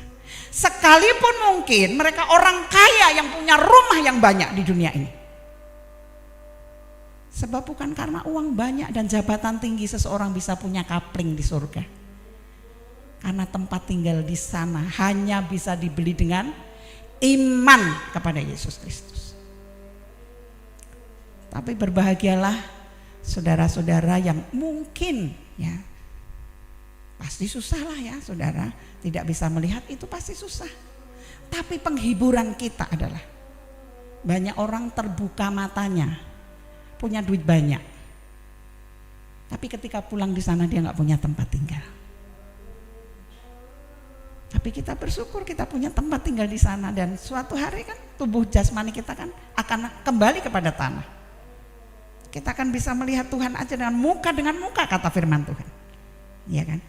Sekalipun mungkin mereka orang kaya yang punya rumah yang banyak di dunia ini. Sebab bukan karena uang banyak dan jabatan tinggi seseorang bisa punya kapling di surga. Karena tempat tinggal di sana hanya bisa dibeli dengan iman kepada Yesus Kristus. Tapi berbahagialah saudara-saudara yang mungkin, ya, pasti susah lah ya saudara, tidak bisa melihat itu pasti susah. Tapi penghiburan kita adalah banyak orang terbuka matanya, punya duit banyak, tapi ketika pulang di sana dia nggak punya tempat tinggal. Tapi kita bersyukur kita punya tempat tinggal di sana, dan suatu hari kan tubuh jasmani kita kan akan kembali kepada tanah. Kita akan bisa melihat Tuhan aja dengan muka kata firman Tuhan. Iya kan?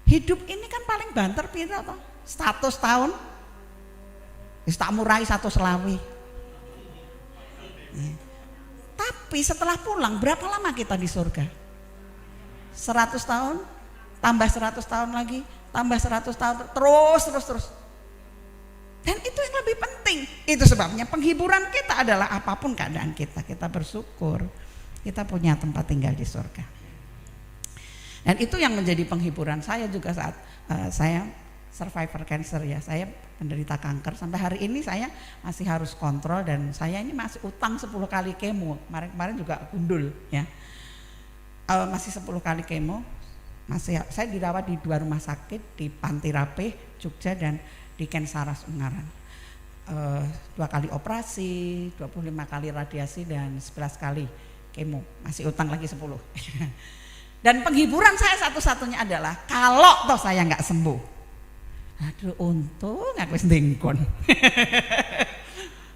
Hidup ini kan paling banter piro toh? 100 tahun. Wis tak murai 100 selawi. Ya. Tapi setelah pulang berapa lama kita di surga? 100 tahun, tambah 100 tahun lagi, tambah 100 tahun, terus. Dan itu yang lebih penting. Itu sebabnya penghiburan kita adalah apapun keadaan kita bersyukur kita punya tempat tinggal di surga. Dan itu yang menjadi penghiburan saya juga saat saya survivor cancer ya. Saya penderita kanker, sampai hari ini saya masih harus kontrol, dan saya ini masih utang 10 kali kemo. Kemarin juga gundul ya. Masih 10 kali kemo. Saya dirawat di 2 rumah sakit, di Panti Rapih Jogja dan di Ken Saras Ungaran. 2 kali operasi, 25 kali radiasi, dan 11 kali kemo. Masih utang lagi 10. Dan penghiburan saya satu-satunya adalah kalau toh saya nggak sembuh, aduh untung aku ndengkon.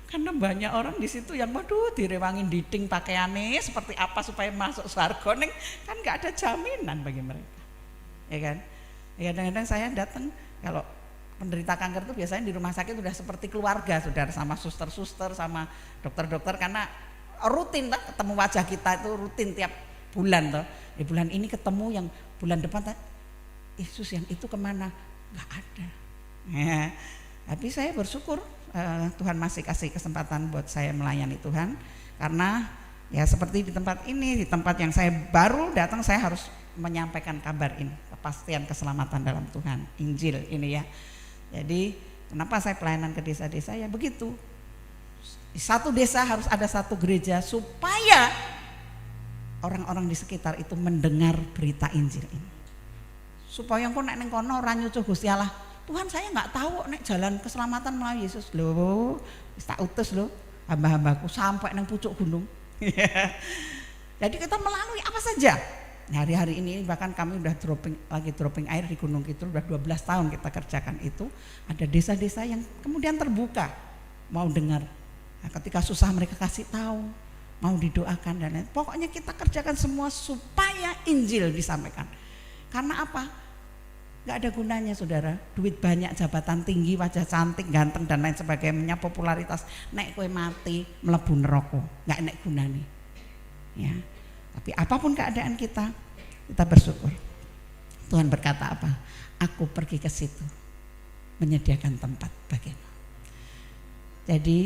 Karena banyak orang di situ yang waduh direwangin diding pakaiannya seperti apa supaya masuk surga, kan nggak ada jaminan bagi mereka, ya kan? Ya kadang-kadang saya datang, kalau penderita kanker itu biasanya di rumah sakit sudah seperti keluarga, saudara, sama suster-suster, sama dokter-dokter, karena rutin lah ketemu wajah kita itu rutin tiap bulan toh. Di bulan ini ketemu, yang bulan depan Yesus yang itu kemana? Nggak ada. Ya, tapi saya bersyukur Tuhan masih kasih kesempatan buat saya melayani Tuhan, karena ya seperti di tempat ini, di tempat yang saya baru datang, saya harus menyampaikan kabar ini, kepastian keselamatan dalam Tuhan, Injil ini ya. Jadi kenapa saya pelayanan ke desa-desa ya begitu. Di satu desa harus ada satu gereja supaya orang-orang di sekitar itu mendengar berita Injil ini. Supaya engko nek ning kono ora nyucuh Gusti Allah. Tuhan, saya nggak tahu nek jalan keselamatan melalui Yesus. Loh, wis tak utus loh hamba-hambaku sampai nang pucuk gunung. Jadi kita melalui apa saja. Hari-hari ini bahkan kami udah dropping air di Gunung Kidul, udah 12 tahun kita kerjakan itu. Ada desa-desa yang kemudian terbuka mau dengar. Nah, ketika susah mereka kasih tahu, mau didoakan dan lain. Pokoknya kita kerjakan semua supaya Injil disampaikan. Karena apa? Gak ada gunanya saudara, duit banyak, jabatan tinggi, wajah cantik, ganteng dan lain sebagainya, popularitas, nek kowe mati mlebu neraka, gak nek gunane. Ya. Tapi apapun keadaan kita bersyukur. Tuhan berkata apa? Aku pergi ke situ menyediakan tempat bagimu. Jadi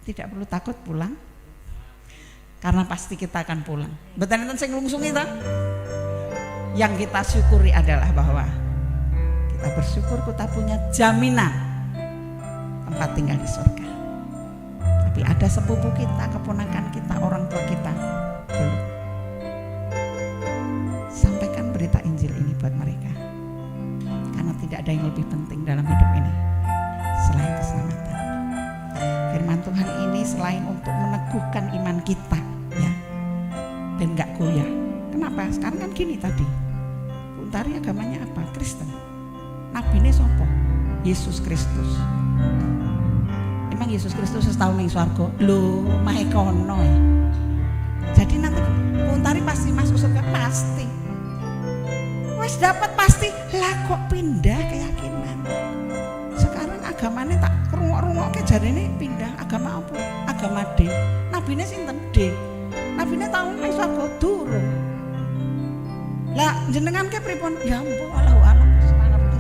tidak perlu takut pulang, karena pasti kita akan pulang. Betul enten sing lungsungi ta? Yang kita syukuri adalah bahwa kita bersyukur kita punya jaminan tempat tinggal di surga. Tapi ada sepupu kita, keponakan kita, orang tua kita belum. Sampaikan berita Injil ini buat mereka, karena tidak ada yang lebih penting dalam hidup ini selain keselamatan. Firman Tuhan ini selain untuk meneguhkan iman kita ya, dan gak goyah. Kenapa? Sekarang kan gini tadi, Untari agamanya apa? Kristen. Nabine sopo? Yesus Kristus. Emang Yesus Kristus setahun ning swarga? Lho, mahe kono. Jadi nanti Untari pasti masuk surga, pasti. Wes dapat pasti. Lah kok pindah keyakinan? Sekarang agamanya tak rungok-rungokke jarene pindah agama apa? Agama D. Nabine sinten? D. Nabine tahun ning swarga durung. Lah jenengan ke pripun? Ya ampun, Allahu a'lam, ngerti.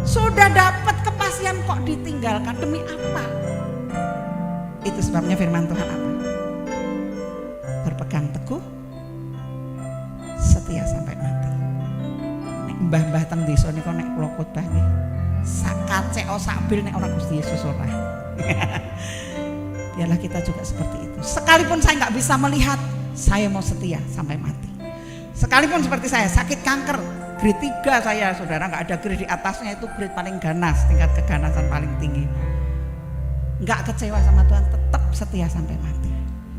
Sudah dapat kepastian kok ditinggalkan demi apa? Itu sebabnya firman Tuhan apa? Berpegang teguh, setia sampai mati. Nek mbah-mbah teng desa niku nek kula khotbah nggih, sak kacek sak bil nek ora Gusti Yesus ora. Biarlah kita juga seperti itu. Sekalipun saya nggak bisa melihat, saya mau setia sampai mati. Sekalipun seperti saya sakit kanker, grade 3 saya saudara, nggak ada grade di atasnya, itu grade paling ganas, tingkat keganasan paling tinggi. Nggak kecewa sama Tuhan, tetap setia sampai mati.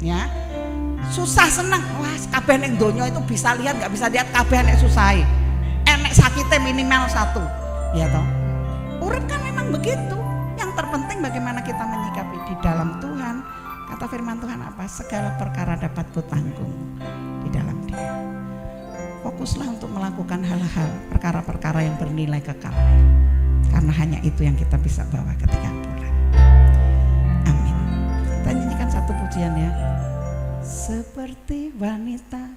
Ya, susah senang, wah kabeh ning donya itu bisa lihat nggak bisa lihat kabeh nek susah. Enek sakitnya minimal 1, ya toh. Urip kan memang begitu. Yang terpenting bagaimana kita menyikapi di dalam Tuhan. Kata firman Tuhan apa? Segala perkara dapat kutanggung di dalam Dia. Fokuslah untuk melakukan hal-hal, perkara-perkara yang bernilai kekal. Karena hanya itu yang kita bisa bawa ketika pulang. Amin. Kita nyanyikan satu pujian ya. Seperti wanita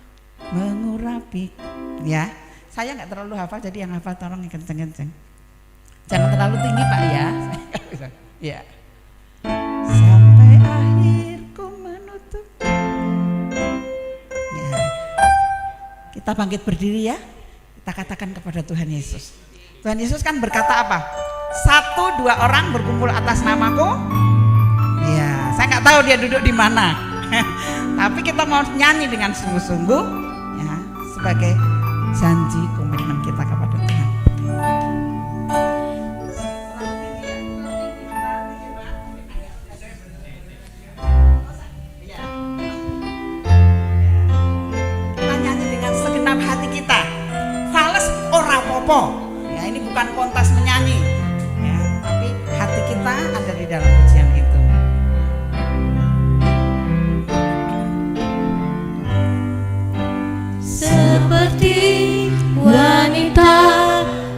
mengurapi, ya. Saya nggak terlalu hafal, jadi yang hafal tolong kenceng-kenceng. Jangan terlalu tinggi Pak ya. Ya. Sampai akhirku menutup. Ya. Kita bangkit berdiri ya. Kita katakan kepada Tuhan Yesus. Tuhan Yesus kan berkata apa? 1, 2 orang berkumpul atas namaku. Ya, saya nggak tahu dia duduk di mana. Tapi kita mau nyanyi dengan sungguh-sungguh, ya, sebagai janji komitmen kita kepada Tuhan. Kita nyanyi dengan segenap hati kita. Fales ora popo. Ya, ini bukan kontes menyanyi, ya, tapi hati kita ada di dalam pujian itu. Seperti wanita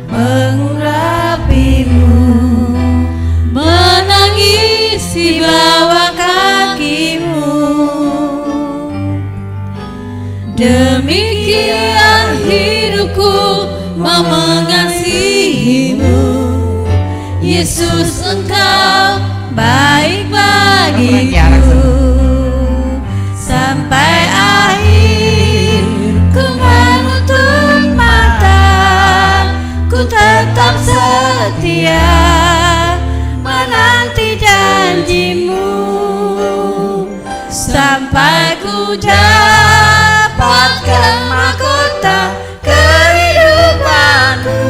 mengurapimu, menangis di bawah kakimu. Demikian hidupku mau mengasihimu. Yesus, Engkau baik bagiku. Sampai akhir ku menutup mata, ku tetap setia menanti janjimu. Sampai ku dapatkan mahkota kehidupanku,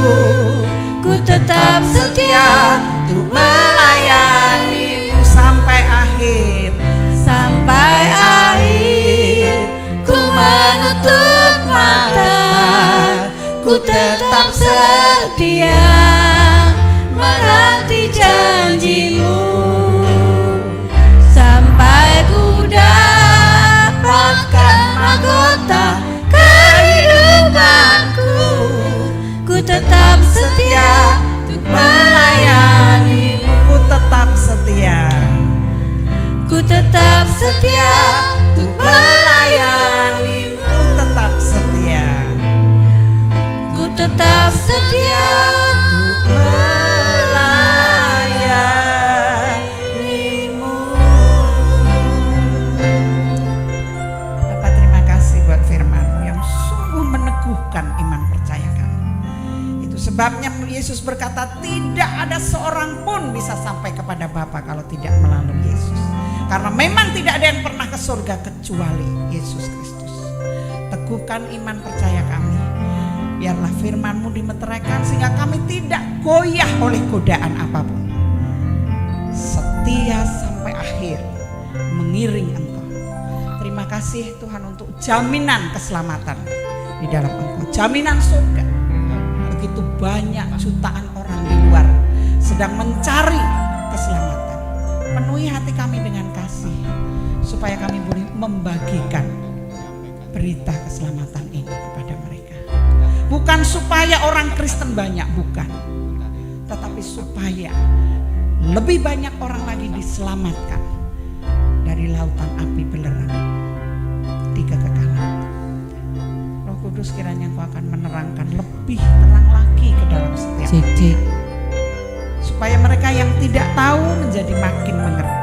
ku tetap setia untuk melayanimu. Sampai akhir, sampai akhir ku menutup mata, ku tetap setia menanti janjimu. Sampai ku dapatkan mahkota kehidupanku, ku tetap setia untuk melayanimu. Ku tetap setia, ku tetap setia untuk melayanimu. ku tetap setia, Ku tetap setia untuk melayanimu. Bapak terima kasih buat firman-Mu yang sungguh meneguhkan iman percaya kami. Itu sebabnya Yesus berkata tidak ada seorang pun bisa sampai kepada Bapa kalau tidak melalui Yesus. Karena memang tidak ada yang pernah ke surga kecuali Yesus Kristus. Teguhkan iman percaya kami. Biarlah firman-Mu dimeteraikan sehingga kami tidak goyah oleh godaan apapun. Setia sampai akhir mengiring Engkau. Terima kasih Tuhan untuk jaminan keselamatan di dalam Engkau. Jaminan surga. Begitu banyak jutaan orang di luar sedang mencari keselamatan. Penuhi hati kami dengan kasih supaya kami boleh membagikan berita keselamatan ini kepada mereka. Bukan supaya orang Kristen banyak, bukan, tetapi supaya lebih banyak orang lagi diselamatkan dari lautan api belerang di kekekalan. Roh Kudus kiranya Engkau akan menerangkan lebih terang lagi ke dalam setiap hati, supaya mereka yang tidak tahu menjadi makin mengerti.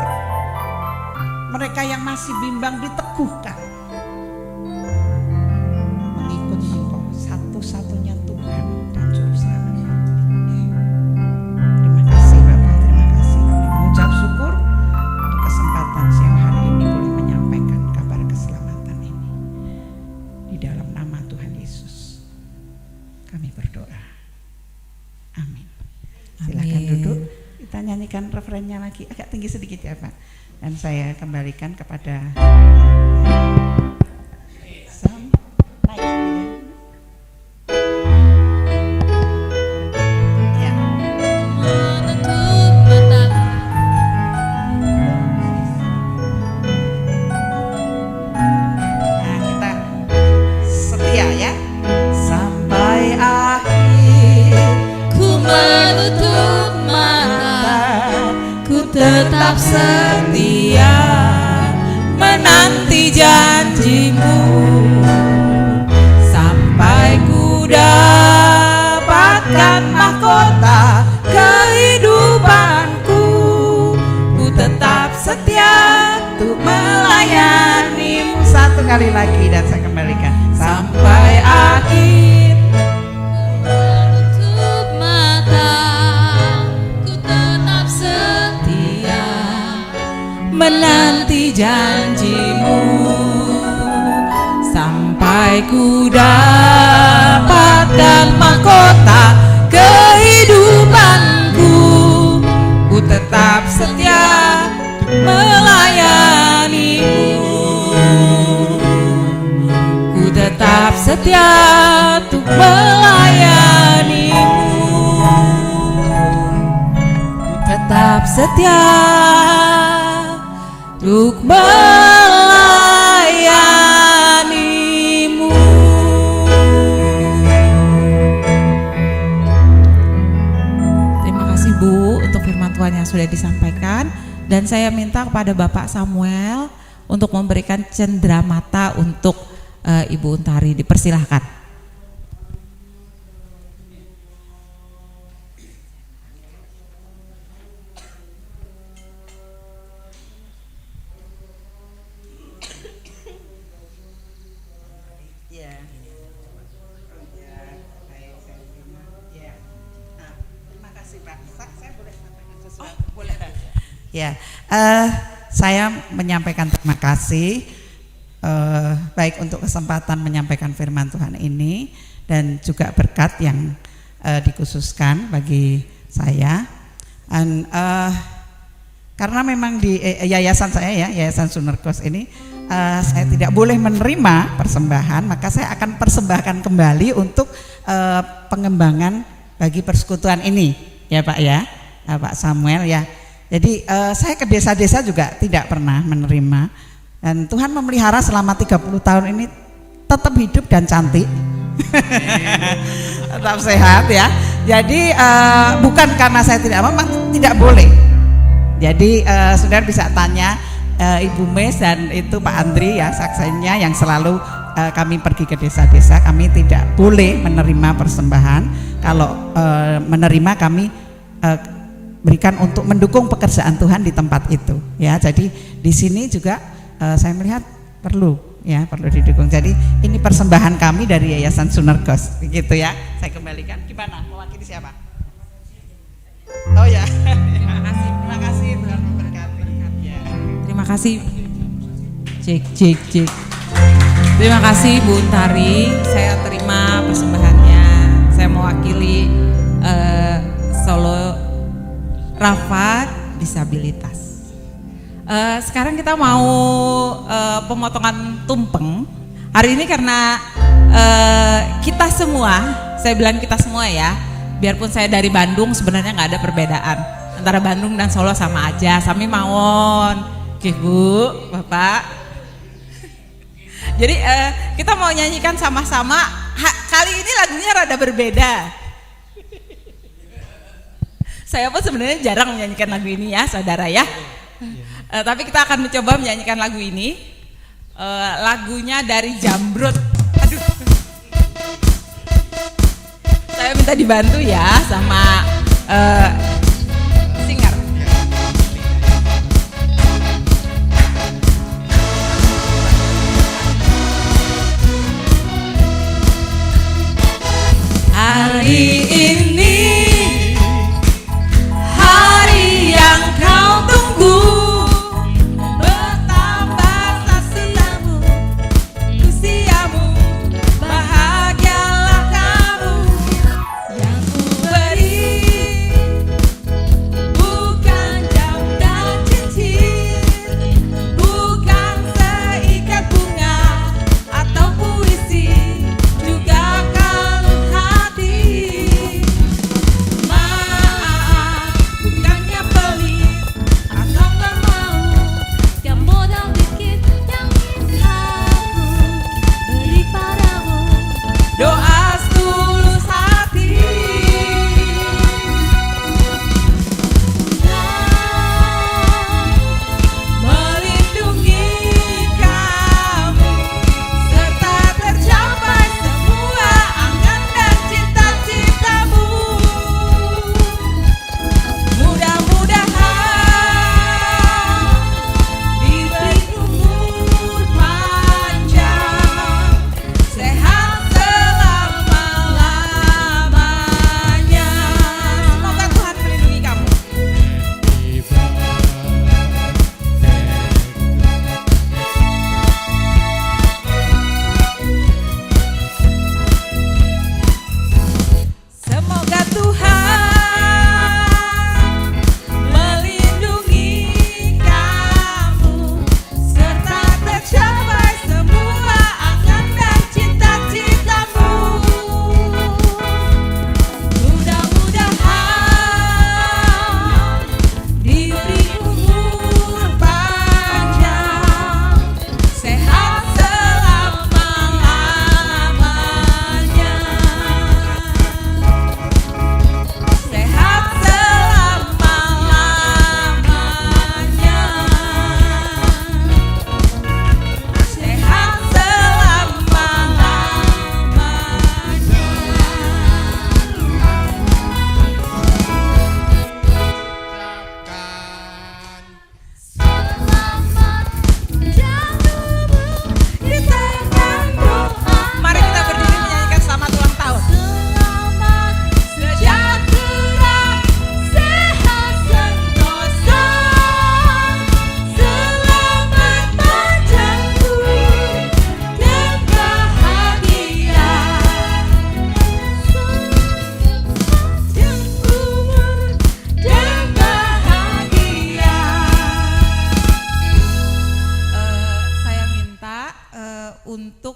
Mereka yang masih bimbang diteguhkan mengikut Engkau, satu-satunya Tuhan dan Juru Selamat. Terima kasih Bapak, terima kasih. Kami mengucap syukur untuk kesempatan siang hari ini boleh menyampaikan kabar keselamatan ini. Di dalam nama Tuhan Yesus kami berdoa. Amin. Silakan duduk. Kita nyanyikan refrennya lagi, agak tinggi sedikit ya Pak. Dan saya kembalikan kepada Sam. Naik sedikit. setia menanti janjimu sampai ku dapatkan mahkota kehidupanku. Ku tetap setia untuk melayanimu. Satu kali lagi dan saya kembalikan. Sampai akhir. Tutup mata, ku tetap setia menanti janjimu sampai ku dapatkan mahkota kehidupanku. Ku tetap setia melayanimu. Ku tetap setia untuk melayanimu. Ku tetap setia untuk melayanimu. Terima kasih Bu untuk firman Tuhan yang sudah disampaikan, dan saya minta kepada Bapak Samuel untuk memberikan cenderamata untuk Ibu Untari. Dipersilahkan. Ya, saya menyampaikan terima kasih baik untuk kesempatan menyampaikan firman Tuhan ini dan juga berkat yang dikhususkan bagi saya. Dan karena memang di yayasan saya ya, Yayasan Sunerkos ini saya tidak boleh menerima persembahan, maka saya akan persembahkan kembali untuk pengembangan bagi persekutuan ini, ya Pak ya, Pak Samuel ya. Jadi saya ke desa-desa juga tidak pernah menerima, dan Tuhan memelihara selama 30 tahun ini tetap hidup dan cantik. Tetap sehat ya. Jadi bukan karena saya tidak mau, memang tidak boleh. Jadi saudara bisa tanya Ibu Mes dan itu Pak Andri ya, saksinya yang selalu kami pergi ke desa-desa, kami tidak boleh menerima persembahan. Kalau menerima kami berikan untuk mendukung pekerjaan Tuhan di tempat itu ya. Jadi di sini juga saya melihat perlu didukung. Jadi ini persembahan kami dari Yayasan Sunerkos begitu ya. Saya kembalikan. Gimana, mewakili siapa? Oh ya. Terima kasih Tuhan memberkati ya. Terima kasih. Cek. Terima kasih Bu Untari. Saya terima persembahannya. Saya mewakili Solo Rafa disabilitas. Sekarang kita mau pemotongan tumpeng. Hari ini karena kita semua, saya bilang kita semua ya, biarpun saya dari Bandung sebenarnya nggak ada perbedaan antara Bandung dan Solo, sama aja, sami mawon, Bu, Bapak. Jadi kita mau nyanyikan sama-sama. Kali ini lagunya rada berbeda. Saya pun sebenarnya jarang menyanyikan lagu ini ya, saudara ya. Tapi kita akan mencoba menyanyikan lagu ini. Lagunya dari Jambrut. Aduh. Saya minta dibantu ya sama singer. Hari ini hari yang kau tunggu, betapa sasiamu, usiamu, bahagialah kamu yang ku beri untuk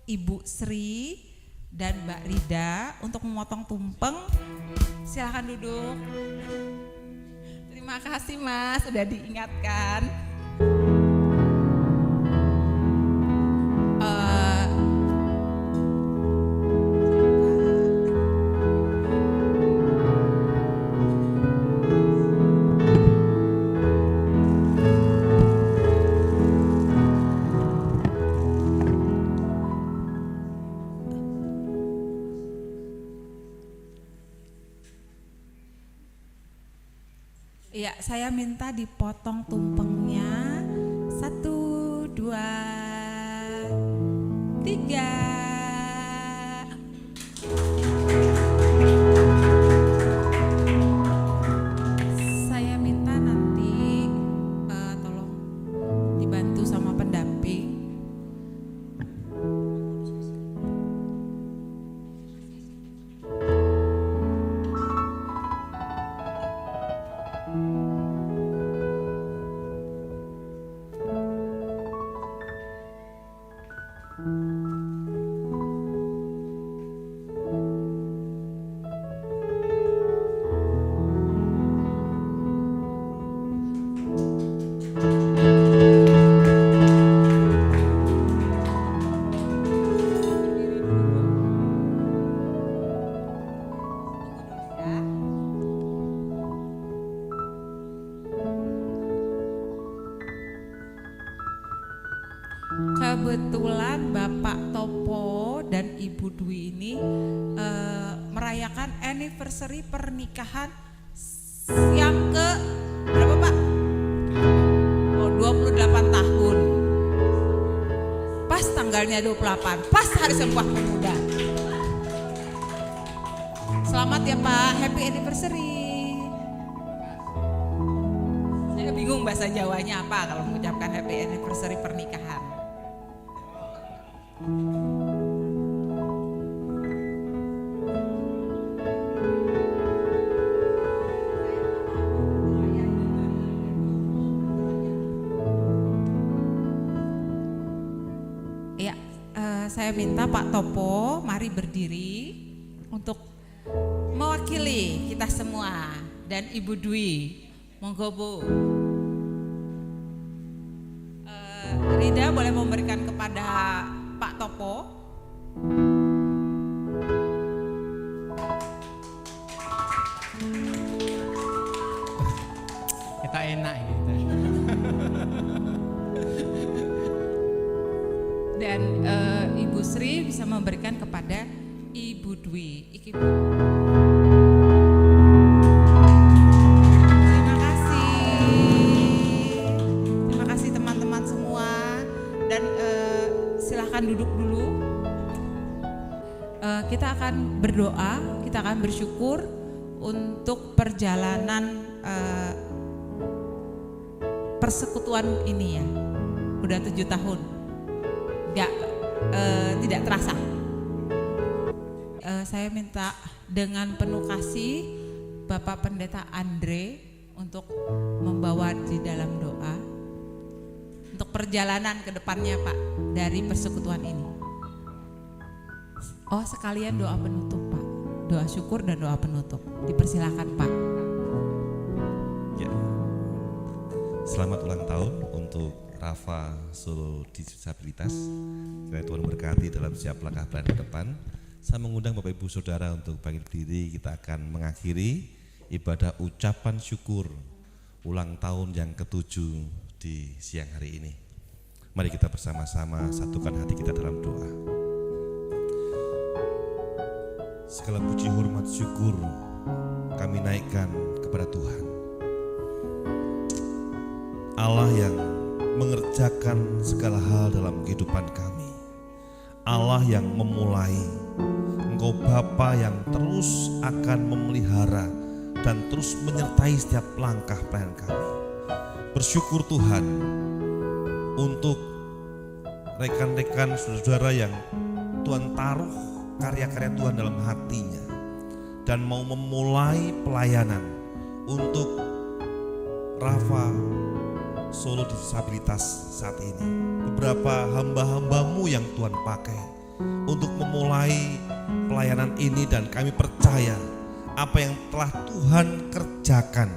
Ibu Sri dan Mbak Rida untuk memotong tumpeng. Silahkan duduk. Terima kasih Mas, sudah diingatkan. Ya, saya minta dipotong tumpengnya. 1, 2, 3. Saya minta nanti tolong dibantu sama pendamping. Kebetulan Bapak Topo dan Ibu Dwi ini merayakan anniversary pernikahan yang ke berapa Pak? Oh, 28 tahun. Pas tanggalnya 28, pas Hari Sumpah Pemuda. Selamat ya Pak, happy anniversary. Saya bingung bahasa Jawanya apa kalau mengucapkan happy anniversary pernikahan. Ya, saya minta Pak Topo mari berdiri untuk mewakili kita semua dan Ibu Dwi. Monggo Bu. Rida boleh memberikan kepada Pak Topo. Kita enak gitu. Dan Ibu Sri bisa memberikan kepada Ibu Dwi. Iki Bu. Terima kasih teman-teman semua. Dan silahkan duduk dulu. Kita akan berdoa, kita akan bersyukur untuk perjalanan persekutuan ini ya. Udah 7 tahun. Tidak terasa. Saya minta dengan penuh kasih Bapak Pendeta Andre untuk membawa di dalam doa untuk perjalanan ke depannya Pak dari persekutuan ini. Oh, sekalian doa penutup Pak, doa syukur dan doa penutup. Dipersilakan Pak. Ya. Selamat ulang tahun untuk Rafa Solo Disabilitas. Kiranya Tuhan berkati dalam setiap langkah ke depan. Saya mengundang Bapak Ibu Saudara untuk bangkit berdiri. Kita akan mengakhiri ibadah ucapan syukur ulang tahun yang ke-7 di siang hari ini. Mari kita bersama-sama satukan hati kita dalam doa. Segala puji hormat syukur kami naikkan kepada Tuhan, Allah yang mengerjakan segala hal dalam kehidupan kami, Allah yang memulai, Engkau Bapa yang terus akan memelihara dan terus menyertai setiap langkah pelayanan kami. Bersyukur Tuhan untuk rekan-rekan saudara yang Tuhan taruh karya-karya Tuhan dalam hatinya dan mau memulai pelayanan untuk Rafa Solo Disabilitas saat ini. Beberapa hamba-hambamu yang Tuhan pakai untuk memulai pelayanan ini, dan kami percaya apa yang telah Tuhan kerjakan,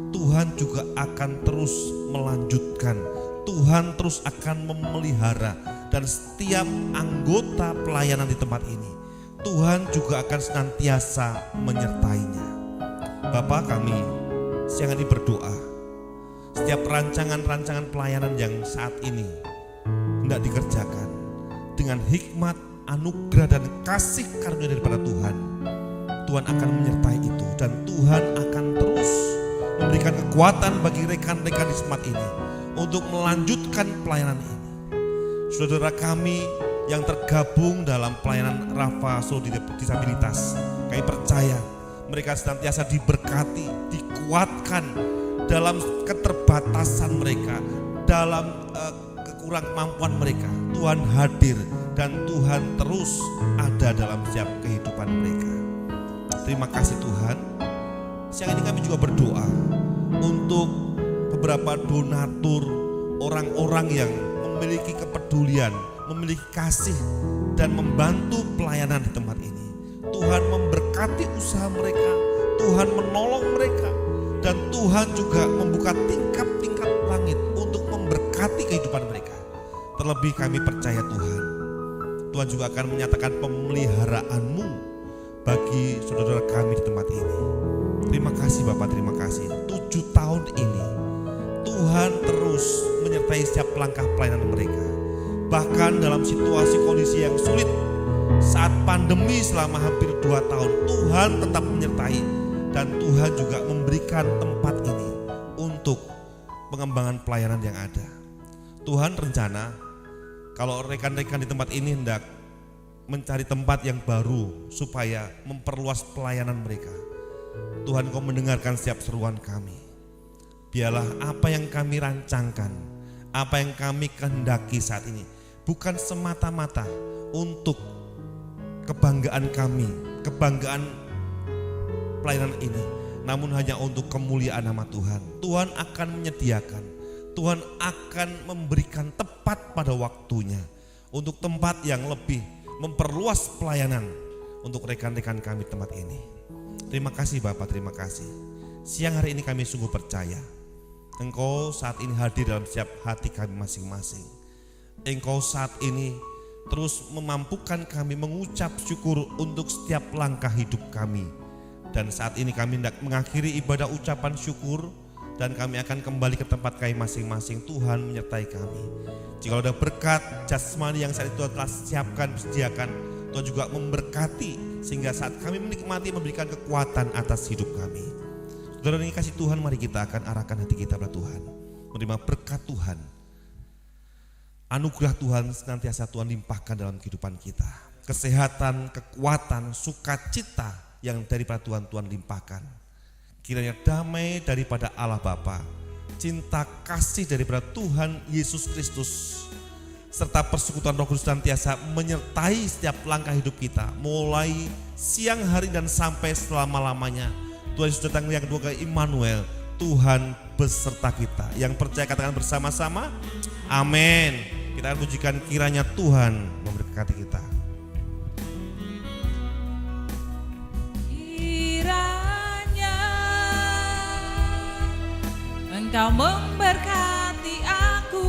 Tuhan juga akan terus melanjutkan. Tuhan terus akan memelihara, dan setiap anggota pelayanan di tempat ini Tuhan juga akan senantiasa menyertainya. Bapa, kami siang ini berdoa setiap rancangan-rancangan pelayanan yang saat ini hendak dikerjakan dengan hikmat, anugerah dan kasih karunia daripada Tuhan, Tuhan akan menyertai itu, dan Tuhan akan terus memberikan kekuatan bagi rekan-rekan di tempat ini untuk melanjutkan pelayanan ini. Saudara kami yang tergabung dalam pelayanan Rafa Solo Disabilitas, kami percaya mereka senantiasa diberkati, dikuatkan dalam keterbatasan mereka, dalam kekurang kemampuan mereka. Tuhan hadir dan Tuhan terus ada dalam setiap kehidupan mereka. Terima kasih Tuhan. Siang ini kami juga berdoa untuk beberapa donatur, orang-orang yang memiliki kepedulian, memiliki kasih dan membantu pelayanan di tempat ini. Tuhan memberkati usaha mereka, Tuhan menolong mereka, dan Tuhan juga membuka tingkap-tingkap langit untuk memberkati kehidupan mereka. Terlebih kami percaya Tuhan juga akan menyatakan pemeliharaanmu bagi saudara kami di tempat ini. Terima kasih Bapak, terima kasih. 7 tahun ini Tuhan terus menyertai setiap langkah pelayanan mereka. Bahkan dalam situasi kondisi yang sulit, saat pandemi selama hampir 2 tahun, Tuhan tetap menyertai, dan Tuhan juga memberikan tempat ini untuk pengembangan pelayanan yang ada. Tuhan rencana kalau rekan-rekan di tempat ini hendak mencari tempat yang baru supaya memperluas pelayanan mereka, Tuhan, Kau mendengarkan setiap seruan kami. Biarlah apa yang kami rancangkan, apa yang kami kehendaki saat ini bukan semata-mata untuk kebanggaan kami, kebanggaan pelayanan ini, namun hanya untuk kemuliaan nama Tuhan. Tuhan akan menyediakan, Tuhan akan memberikan tepat pada waktunya untuk tempat yang lebih memperluas pelayanan untuk rekan-rekan kami tempat ini. Terima kasih Bapak, terima kasih. Siang hari ini kami sungguh percaya Engkau saat ini hadir dalam setiap hati kami masing-masing. Engkau saat ini terus memampukan kami mengucap syukur untuk setiap langkah hidup kami. Dan saat ini kami hendak mengakhiri ibadah ucapan syukur, dan kami akan kembali ke tempat kami masing-masing. Tuhan menyertai kami. Jika ada berkat jasmani yang saat itu telah siapkan, sediakan, Tuhan juga memberkati sehingga saat kami menikmati memberikan kekuatan atas hidup kami. Saudara ini kasih Tuhan, mari kita akan arahkan hati kita pada Tuhan, menerima berkat Tuhan. Anugerah Tuhan senantiasa Tuhan limpahkan dalam kehidupan kita. Kesehatan, kekuatan, sukacita yang daripada Tuhan limpahkan. Kiranya damai daripada Allah Bapa, cinta kasih daripada Tuhan Yesus Kristus, serta persekutuan Roh Kudus senantiasa menyertai setiap langkah hidup kita, mulai siang hari dan sampai selama-lamanya. Tuhan Yesus datang yang kedua kali, Immanuel, Tuhan beserta kita. Yang percaya katakan bersama-sama, amin. Kita akan pujikan kiranya Tuhan memberkati kita. Kiranya Engkau memberkati aku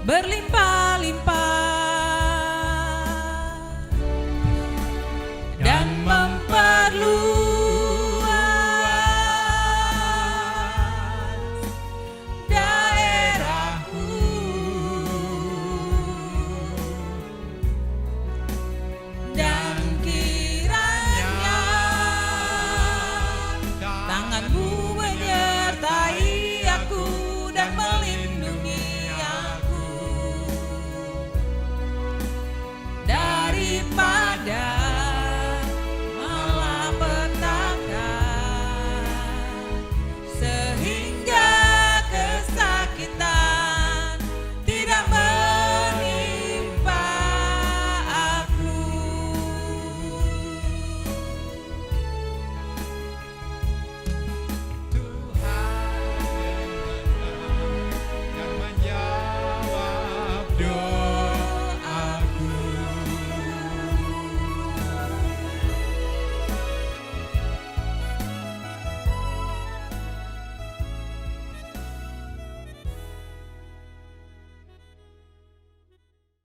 berlimpah